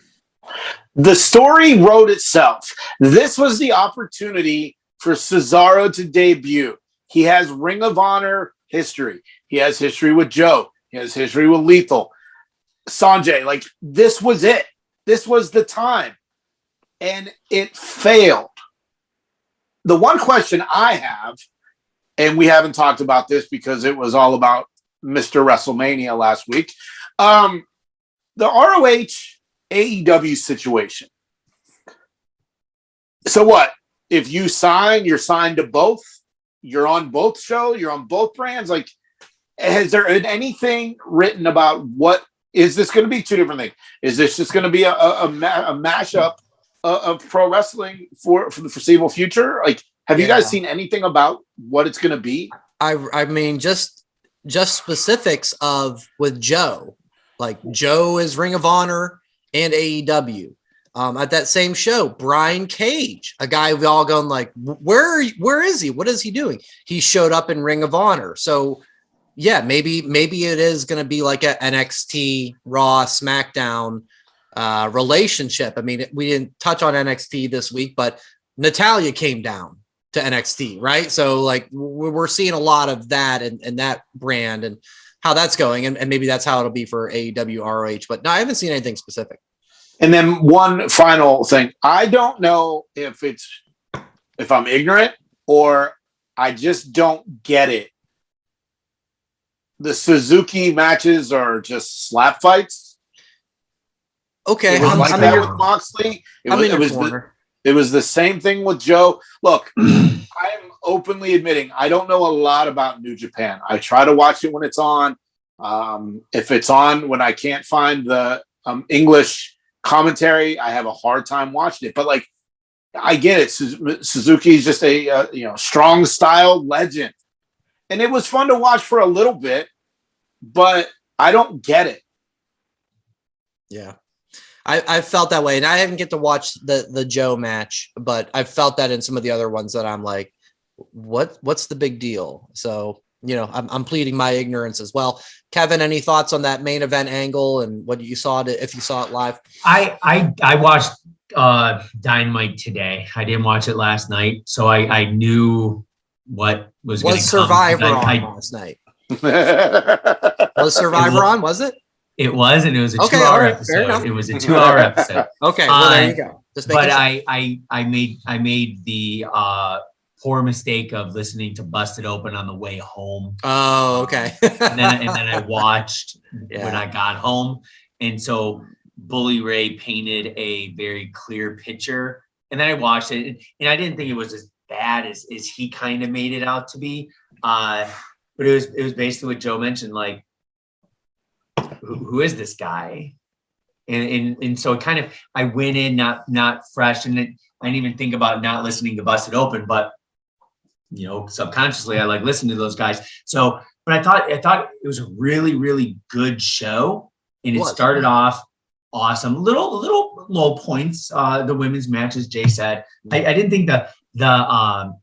The story wrote itself. This was the opportunity for Cesaro to debut. He has Ring of Honor history. He has history with Joe. He has history with Lethal. Sanjay, like, this was it. This was the time. And it failed. The one question I have, and we haven't talked about this because it was all about Mr. WrestleMania last week, the ROH AEW situation. So what? If you sign, you're signed to both? You're on both shows? You're on both brands? Like, has there been anything written about what is this going to be? Two different things. Is this just going to be a mashup of pro wrestling for the foreseeable future? Like, have you guys seen anything about what it's going to be? I mean, just specifics of with Joe. Like, Joe is Ring of Honor and AEW. At that same show, Brian Cage, a guy we all going like, where is he? What is he doing? He showed up in Ring of Honor. So yeah, maybe it is going to be like a NXT, Raw, SmackDown relationship. I mean, we didn't touch on NXT this week, but Natalya came down to NXT, right? So like we're seeing a lot of that and that brand and how that's going. And maybe that's how it'll be for AEW, ROH, but no, I haven't seen anything specific. And then one final thing. I don't know if I'm ignorant or I just don't get it. The Suzuki matches are just slap fights. Okay. It was like that with Moxley. It was the same thing with Joe. Look, I'm openly admitting I don't know a lot about New Japan. I try to watch it when it's on. If it's on when I can't find the English commentary, I have a hard time watching it. But like, I get it. Suzuki's just a strong style legend, and it was fun to watch for a little bit. But I don't get it. Yeah, I felt that way, and I haven't get to watch the Joe match, but I felt that in some of the other ones that I'm like, what's the big deal? So I'm pleading my ignorance as well. Kevin, any thoughts on that main event angle and what you saw if you saw it live? I watched Dynamite today. I didn't watch it last night, so I knew what was going to come. Survivor on last night? Was Survivor on? Was it? It was, and it was a 2-hour episode. It was a 2-hour episode. Okay, well there you go. But I made the poor mistake of listening to Busted Open on the way home. Oh, okay. and then I watched when I got home. And so Bully Ray painted a very clear picture. And then I watched it, and I didn't think it was as bad as he kind of made it out to be. But it was basically what Joe mentioned, like, who is this guy? And so it kind of, I went in not fresh, and I didn't even think about not listening to Busted Open, but subconsciously I like listening to those guys. So, but I thought it was a really, really good show, and it started off awesome. Little low points. The women's match, as Jay said, I didn't think the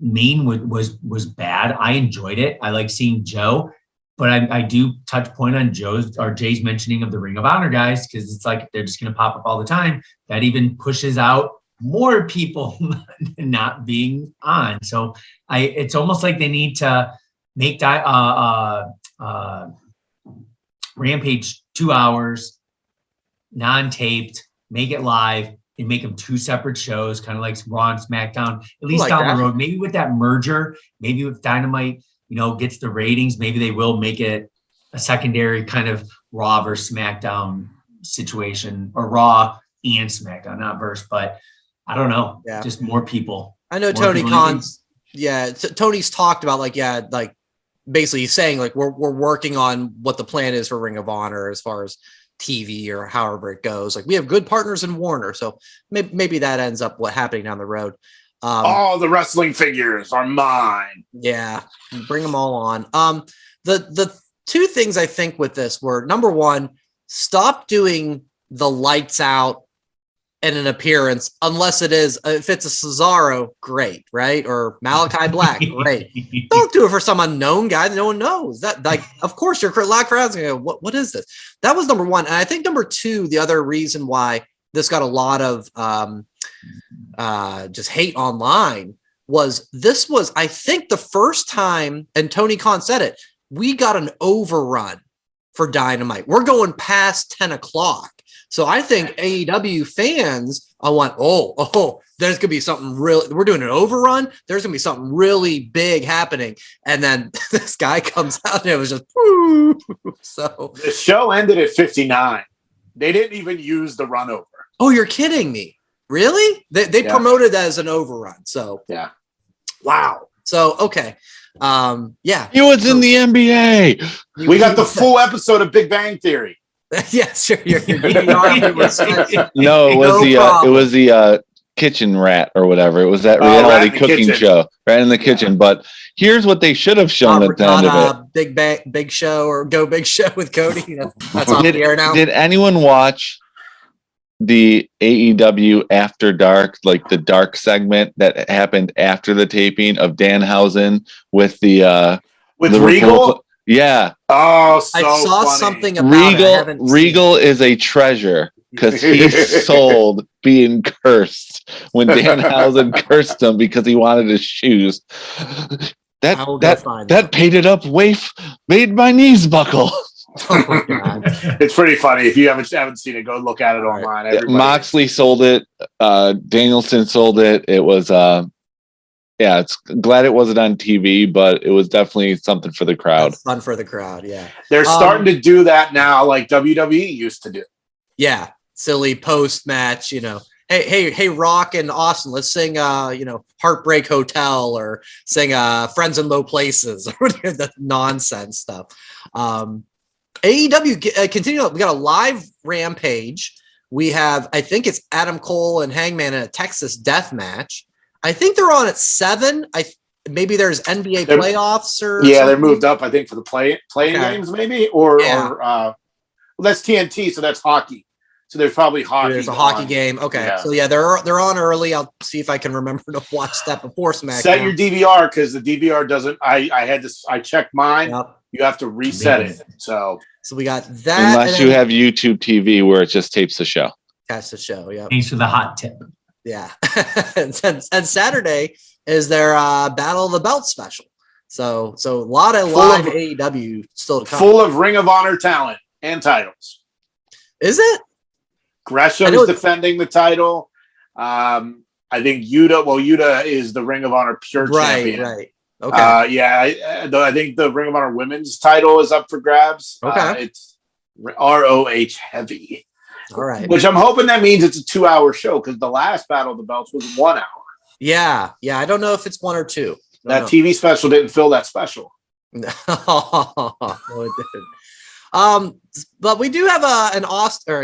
main was bad. I enjoyed it. I like seeing Joe, but I do touch point on Jay's mentioning of the Ring of Honor guys, because it's like they're just going to pop up all the time. That even pushes out more people not being on. So it's almost like they need to make Rampage 2 hours, non-taped, make it live, and make them 2 separate shows, kind of like Raw and SmackDown, at least down the road. Maybe with that merger, maybe with Dynamite, gets the ratings, maybe they will make it a secondary kind of Raw versus SmackDown situation, or Raw and SmackDown, not versus, but I don't know. Yeah. Just more people. I know Tony Khan's. Yeah. Tony's talked about like basically saying like, we're working on what the plan is for Ring of Honor as far as TV or however it goes. Like, we have good partners in Warner. So maybe that ends up happening down the road. All the wrestling figures are mine. Yeah. Bring them all on. The 2 things I think with this were, number one, stop doing the lights out and an appearance, unless it is, if it's a Cesaro, great, right? Or Malachi Black, great. Don't do it for some unknown guy that no one knows. That, like, of course, your crowd's gonna go, what is this? That was number one. And I think number 2, the other reason why this got a lot of just hate online this was, I think, the first time, and Tony Khan said it, we got an overrun for Dynamite. We're going past 10 o'clock. So I think AEW fans, I want, there's going to be something really, we're doing an overrun. There's going to be something really big happening. And then this guy comes out and it was just, woo. So the show ended at 59. They didn't even use the run over. Oh, you're kidding me. Really? They promoted that as an overrun. So yeah. Wow. So, okay. Yeah. He was in the NBA. We got the full episode of Big Bang Theory. Yeah, sure. Your DVR was No, it was the Kitchen Rat or whatever. It was that reality cooking show, Rat in the Kitchen. But here's what they should have shown at the end of it: Big Show or Go Big Show with Cody. That's off the air now. Did anyone watch the AEW After Dark, like the dark segment that happened after the taping of Danhausen with the with Liverpool Regal? Yeah. Oh, so I saw funny. something about Regal is a treasure because he sold being cursed when Danhausen cursed him because he wanted his shoes. That painted up waif made my knees buckle. Oh my God. It's pretty funny. If you haven't seen it, go look at it online. Moxley sold it. Danielson sold it. It was it's glad it wasn't on TV, but it was definitely something for the crowd. That's fun for the crowd, yeah. They're starting to do that now, like WWE used to do. Yeah, silly post match, Hey, Rock and Austin, let's sing Heartbreak Hotel or sing Friends in Low Places or the nonsense stuff. AEW continue. We got a live Rampage. We have, I think it's Adam Cole and Hangman in a Texas death match. I think they're on at 7. Maybe there's NBA playoffs or something. They're moved up. I think for the playing games, maybe or that's TNT, so that's hockey. So there's probably hockey. There's a hockey game. Okay, so they're on early. I'll see if I can remember to watch that before SmackDown. Set your DVR because the DVR doesn't. I checked mine. Yep. You have to reset it. So we got that. Unless you have YouTube TV where it just tapes the show. Catch the show. Yeah. Thanks for the hot tip. Yeah. and Saturday is their Battle of the Belt special. So a lot of live AEW still to come. Full of Ring of Honor talent and titles. Is it? Gresham's defending the title. I think Yuta is the Ring of Honor pure champion. Right. Okay. I think the Ring of Honor women's title is up for grabs. Okay. It's ROH heavy. All right. Which I'm hoping that means it's a 2-hour show because the last Battle of the Belts was 1 hour. Yeah. I don't know if it's 1 or 2. That TV special didn't fill that special. No, it didn't. But we do have an Austin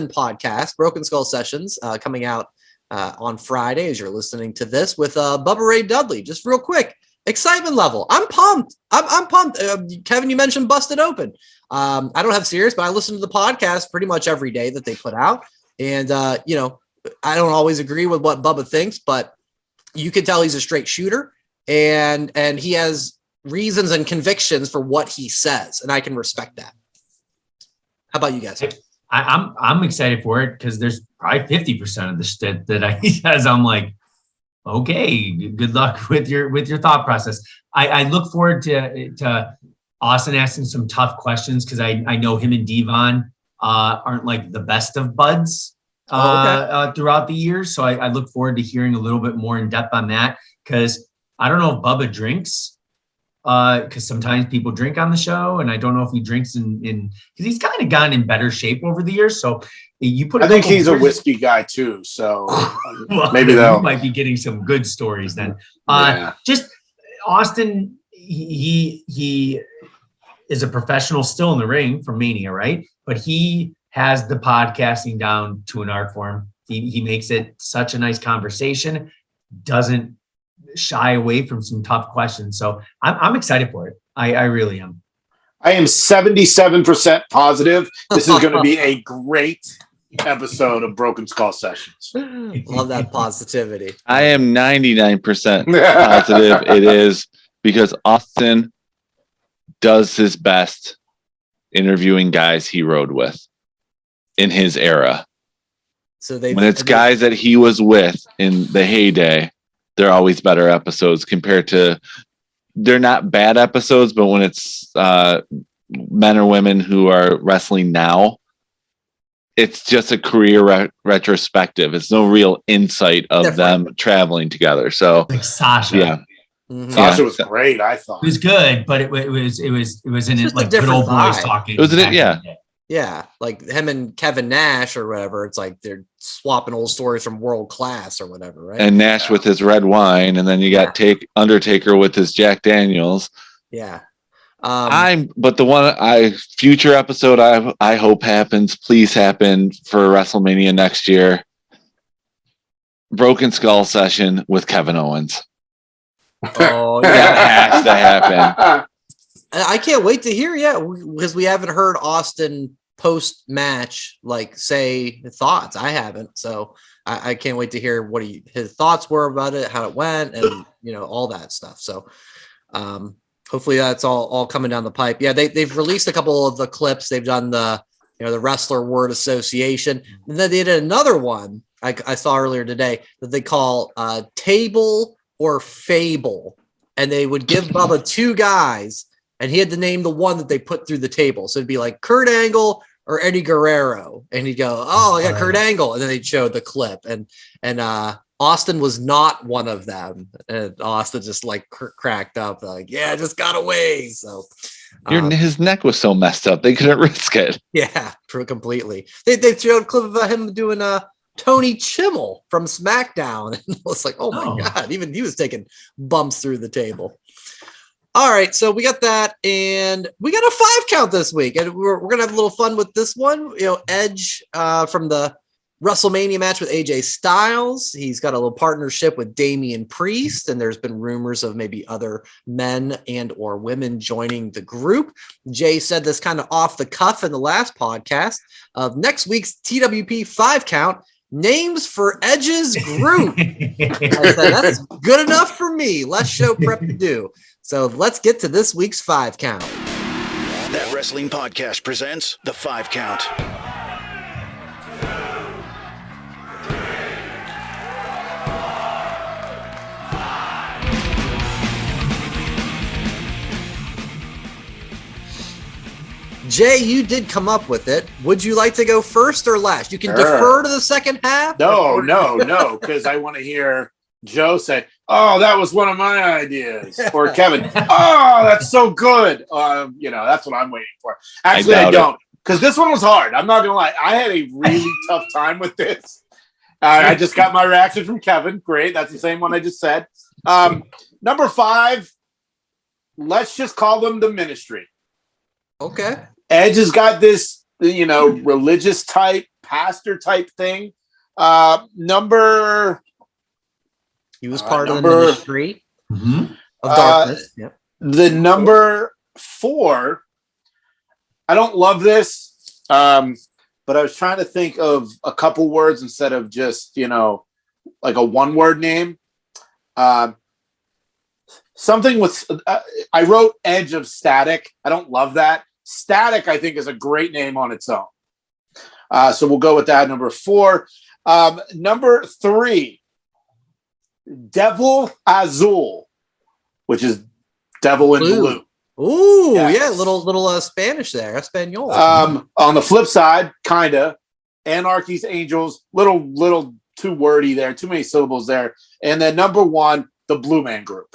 podcast, Broken Skull Sessions, coming out on Friday as you're listening to this with Bubba Ray Dudley. Just real quick, excitement level. I'm pumped. I'm pumped. Kevin, you mentioned Busted Open. I don't have Sirius, but I listen to the podcast pretty much every day that they put out. And, I don't always agree with what Bubba thinks, but you can tell he's a straight shooter and he has reasons and convictions for what he says. And I can respect that. How about you guys? I'm excited for it because there's probably 50% of the shit that he says. I'm like, okay, good luck with your thought process. I look forward to Austin asking some tough questions because I know him and Devon aren't like the best of buds throughout the years. So I look forward to hearing a little bit more in depth on that because I don't know if Bubba drinks because sometimes people drink on the show and I don't know if he drinks in because he's kind of gotten in better shape over the years. So I think he's a whiskey guy too. So well, maybe you might be getting some good stories then. Just Austin, he is a professional still in the ring for Mania, right? But he has the podcasting down to an art form. He makes it such a nice conversation, doesn't shy away from some tough questions. So I'm excited for it. I really am. I am 77% positive this is going to be a great episode of Broken Skull Sessions. Love that positivity. I am 99% positive it is because Austin does his best interviewing guys he rode with in his era. So when it's guys that he was with in the heyday, they're always better episodes compared to, they're not bad episodes, but when it's men or women who are wrestling now, it's just a career retrospective. It's no real insight of them traveling together. So like Sasha. Yeah. Mhm. Sasha was great, I thought. It was good, but it was in it like good old boys talking. It was Yeah, like him and Kevin Nash or whatever. It's like they're swapping old stories from World Class or whatever, right? And Nash with his red wine, and then you got Undertaker with his Jack Daniels. Yeah. But the one future episode I hope happens, please happen for WrestleMania next year. Broken Skull session with Kevin Owens. Oh That yeah, has to happen. I can't wait to hear. Yeah, because we haven't heard Austin post match like say thoughts. I haven't, so I can't wait to hear what his thoughts were about it, how it went, and all that stuff. So hopefully that's all coming down the pipe. Yeah, they've released a couple of the clips. They've done the the Wrestler Word Association, and then they did another one I saw earlier today that they call Table or Fable, and they would give Bubba two guys, and he had to name the one that they put through the table. So it'd be like Kurt Angle or Eddie Guerrero, and he'd go, "Oh, I got Kurt Angle," and then they'd show the clip, and Austin was not one of them, and Austin just like cracked up, like, "Yeah, I just got away." So His neck was so messed up they couldn't risk it. Yeah, completely. They showed a clip of him doing Tony Chimmel from Smackdown, and I was like, "Oh my god!" Even he was taking bumps through the table. All right, so we got that, and we got a 5 count this week, and we're gonna have a little fun with this one. Edge from the WrestleMania match with AJ Styles. He's got a little partnership with Damian Priest, and there's been rumors of maybe other men and or women joining the group. Jay said this kind of off the cuff in the last podcast of next week's TWP 5 count. Names for Edge's group. I said, that's good enough for me. Less show prep to do. So let's get to this week's 5 count. That Wrestling Podcast presents the 5 count. Jay, you did come up with it. Would you like to go first or last? You can defer to the second half. No, because I want to hear Joe say, "Oh, that was one of my ideas," or Kevin, "Oh, that's so good." That's what I'm waiting for. Actually, I don't, because this one was hard. I'm not gonna lie. I had a really tough time with this. I just got my reaction from Kevin. Great, that's the same one I just said. Number 5. Let's just call them the Ministry. Okay. Edge has got this, religious type, pastor type thing. He was part of the Ministry of Darkness. Yep. The number 4. I don't love this, but I was trying to think of a couple words instead of just, like a one-word name. Something with, I wrote Edge of Static. I don't love that. Static, I think, is a great name on its own. So we'll go with that. Number 4. Number 3, Devil Azul, which is devil in blue. Ooh, yes. Yeah, little Spanish there, Espanol. On the flip side, kinda, Anarchy's Angels, little too wordy there, too many syllables there. And then number 1, the Blue Man Group.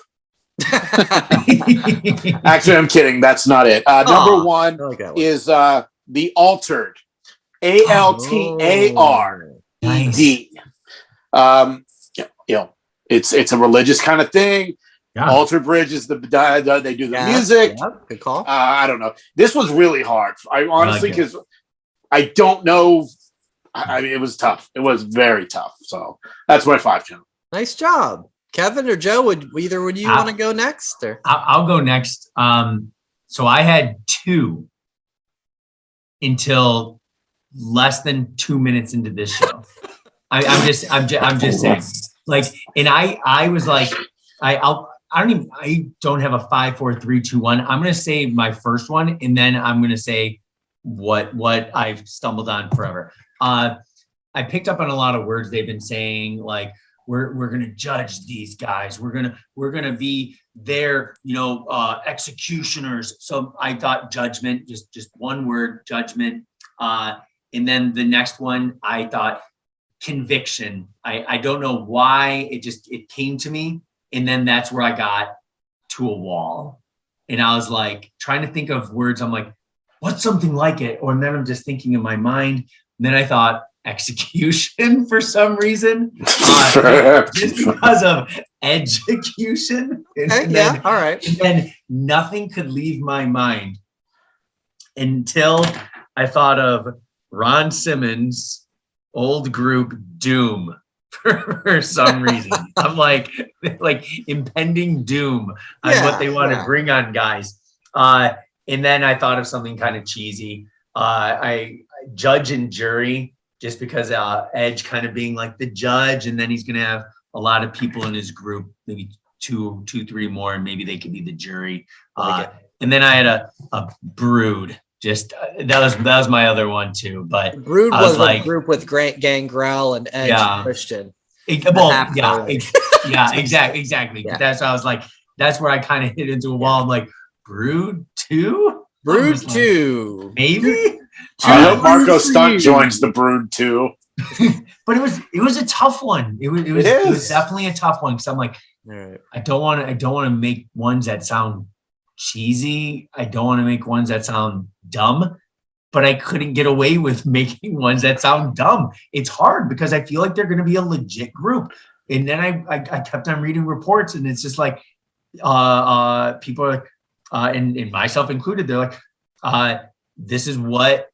Actually, I'm kidding. That's not it. Number 1 is the Altered. ALTARED. Nice. It's a religious kind of thing. Yeah. Alter Bridge is they do the music. Yeah, good call. I don't know. This was really hard. I honestly, because I don't know. I mean, it was tough. It was very tough. So that's my 5 count. Nice job. Kevin or Joe, would you want to go next? Or I'll go next. So I had 2 until less than 2 minutes into this show. I'm just saying. Like, and I was like, I don't have a 5, 4, 3, 2, 1. I'm gonna say my first one, and then I'm gonna say what I've stumbled on forever. I picked up on a lot of words they've been saying, like we're gonna judge these guys. We're gonna be their executioners. So I thought judgment, just one word, judgment. And then the next one I thought conviction. I don't know why it came to me, and then that's where I got to a wall, and I was like trying to think of words. I'm like, what's something like it? Or then I'm just thinking in my mind. And then I thought execution for some reason, just because of execution. Okay, all right. And then nothing could leave my mind until I thought of Ron Simmons' old group Doom for some reason. I'm like impending doom on what they want to bring on guys. And then I thought of something kind of cheesy. I judge and jury, just because Edge kind of being like the judge, and then he's going to have a lot of people in his group, maybe two, three more, and maybe they could be the jury. And then I had a brood. Just that was my other one too. But Brood was like, a group with Grant Gangrel and Edge and Christian. Exactly. Yeah. That's why I was like, that's where I kind of hit into a wall. I'm like, Brood 2? Brood 2. Maybe? I hope Marco Stunt joins the Brood 2. But it was a tough one. It was definitely a tough one. Because I'm like, right. I don't want to make ones that sound cheesy. I don't want to make ones that sound dumb. But I couldn't get away with making ones that sound dumb. It's hard because I feel like they're going to be a legit group. And then I kept on reading reports, and it's just like people are like, and myself included, they're like, this is what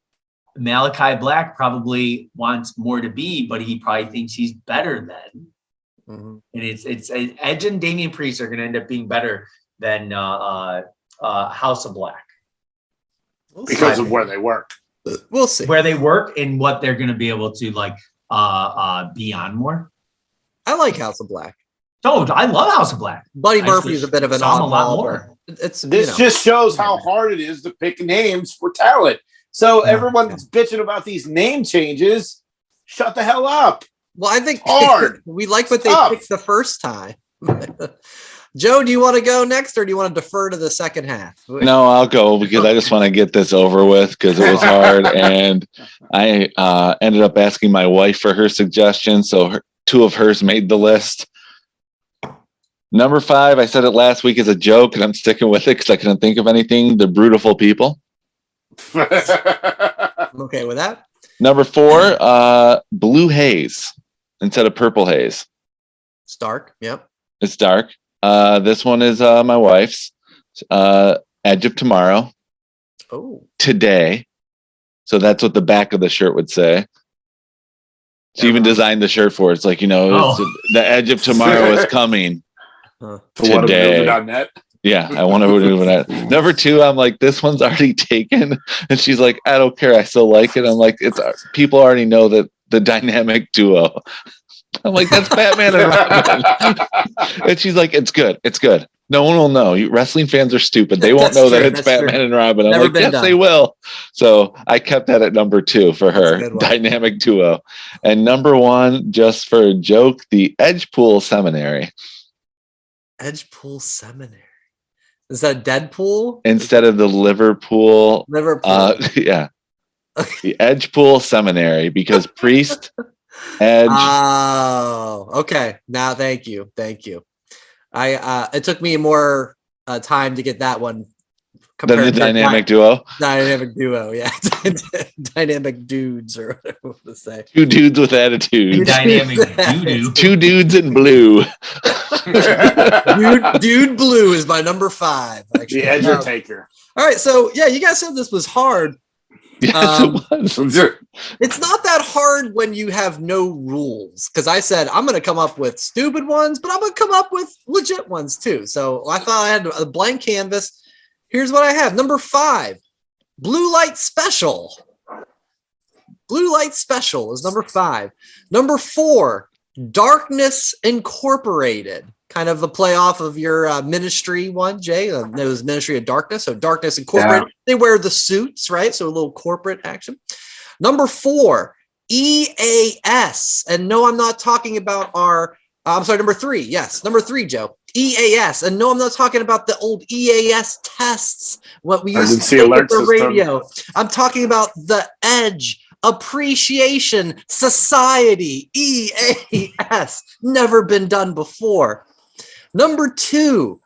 Malachi Black probably wants more to be, but he probably thinks he's better than. Mm-hmm. And it's Edge and Damian Priest are going to end up being better than House of Black. Because of where they work. We'll see. Where they work and what they're going to be able to be on more. I like House of Black. Oh, I love House of Black. Buddy Murphy is a bit of an oddball. A lot more. This just shows how hard it is to pick names for talent. So everyone's bitching about these name changes. Shut the hell up. Well, I think hard. We like what they picked the first time. Joe, do you want to go next, or do you want to defer to the second half? No, I'll go because I just want to get this over with because it was hard. And I ended up asking my wife for her suggestions. So two of hers made the list. Number 5, I said it last week as a joke, and I'm sticking with it because I couldn't think of anything. The Brutiful People. Okay with that. Number 4, Blue Haze instead of Purple Haze. It's dark. Yep. It's dark. This one is my wife's. Edge of Tomorrow. Oh. Today. So that's what the back of the shirt would say. She even designed the shirt for it. It's like, the Edge of Tomorrow is coming. Today. Yeah, I want to do that. Number 2, I'm like, this one's already taken. And she's like, I don't care. I still like it. I'm like, people already know that the dynamic duo. I'm like, that's Batman and Robin. And she's like, it's good. It's good. No one will know. Wrestling fans are stupid. They won't know that it's Batman and Robin. I'm like, yes, they will. So I kept that at number 2 for her, dynamic duo. And number 1, just for a joke, the Edgepool Seminary. Edgepool Seminary. Is that Deadpool? Instead of the Liverpool. Yeah. The Edgepool Seminary, because Priest, Edge. Oh, okay. Now, thank you. It took me more time to get that one than the dynamic duo. Dynamic duo, yeah. Dynamic dudes, or whatever I want to say. 2 dudes with attitudes. Dynamic doo-doo. 2 dudes in blue. Dude Blue is my number 5. Actually, the Edge taker. All right, so yeah, you guys said this was hard. Yes, it was. It's not that hard when you have no rules, because I said I'm going to come up with stupid ones, but I'm going to come up with legit ones too. So I thought I had a blank canvas. Here's what I have. Number 5, Blue Light Special. Blue Light Special is number 5. Number 4, Darkness Incorporated. Kind of a play off of your ministry one, Jay. It was Ministry of Darkness. So Darkness Incorporated. Yeah. They wear the suits, right? So a little corporate action. Number 4, EAS. And no, I'm not talking about our I'm sorry, number 3. Yes, number 3, Joe. EAS. And no, I'm not talking about the old EAS tests, what we used to see with the radio. I'm talking about the Edge Appreciation Society, EAS. Never been done before. Number 2,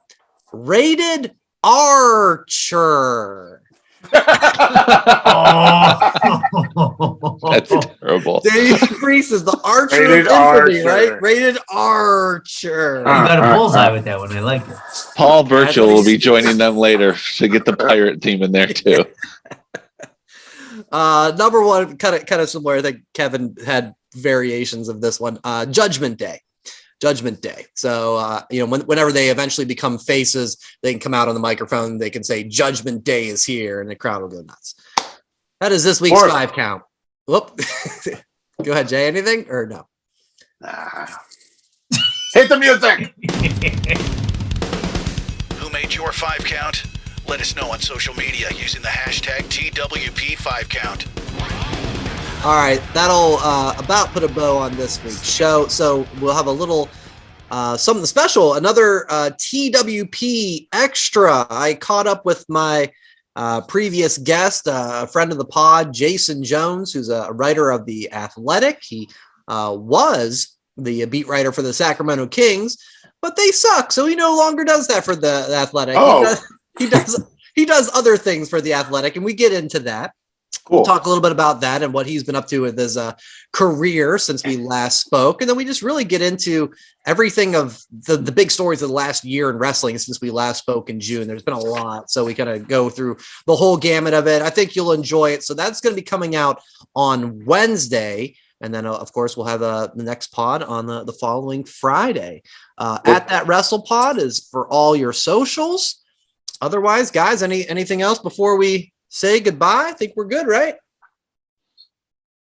Rated RRRRRcher. That's terrible. Dave Priest is the Archer Rated of Infamy, RRRRRRcher. right? Rated RRRRRcher. You got a bullseye with that one. I like it. Paul Burchill will be joining them later to get the pirate team in there too. Number 1, kind of similar. I think Kevin had variations of this one. Judgment Day. So, whenever they eventually become faces, they can come out on the microphone. They can say Judgment Day is here, and the crowd will go nuts. That is this week's 5 count. Whoop. Go ahead, Jay. Anything or no? Hit the music. Who made your 5 count? Let us know on social media using the hashtag TWP5count. All right, that'll about put a bow on this week's show. So we'll have a little something special, another TWP extra. I caught up with my previous guest, a friend of the pod, Jason Jones, who's a writer of The Athletic. He was the beat writer for the Sacramento Kings, but they suck, so he no longer does that for the Athletic. Oh. He does other things for The Athletic, and we get into that. Cool. We'll talk a little bit about that and what he's been up to with his career since we last spoke. And then we just really get into everything of the big stories of the last year in wrestling since we last spoke in June. There's been a lot. So we kind of go through the whole gamut of it. I think you'll enjoy it. So that's going to be coming out on Wednesday. And then, of course, we'll have the next pod on the following Friday. At That WrestlePod is for all your socials. Otherwise, guys, anything else before we say goodbye? I think we're good, right?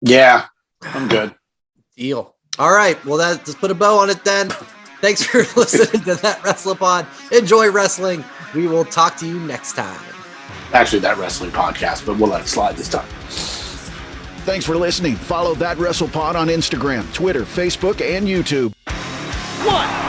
Yeah, I'm good. Deal. All right. Well, let's put a bow on it then. Thanks for listening to That WrestlePod. Enjoy wrestling. We will talk to you next time. Actually, That Wrestling Podcast, but we'll let it slide this time. Thanks for listening. Follow That WrestlePod on Instagram, Twitter, Facebook, and YouTube. 1,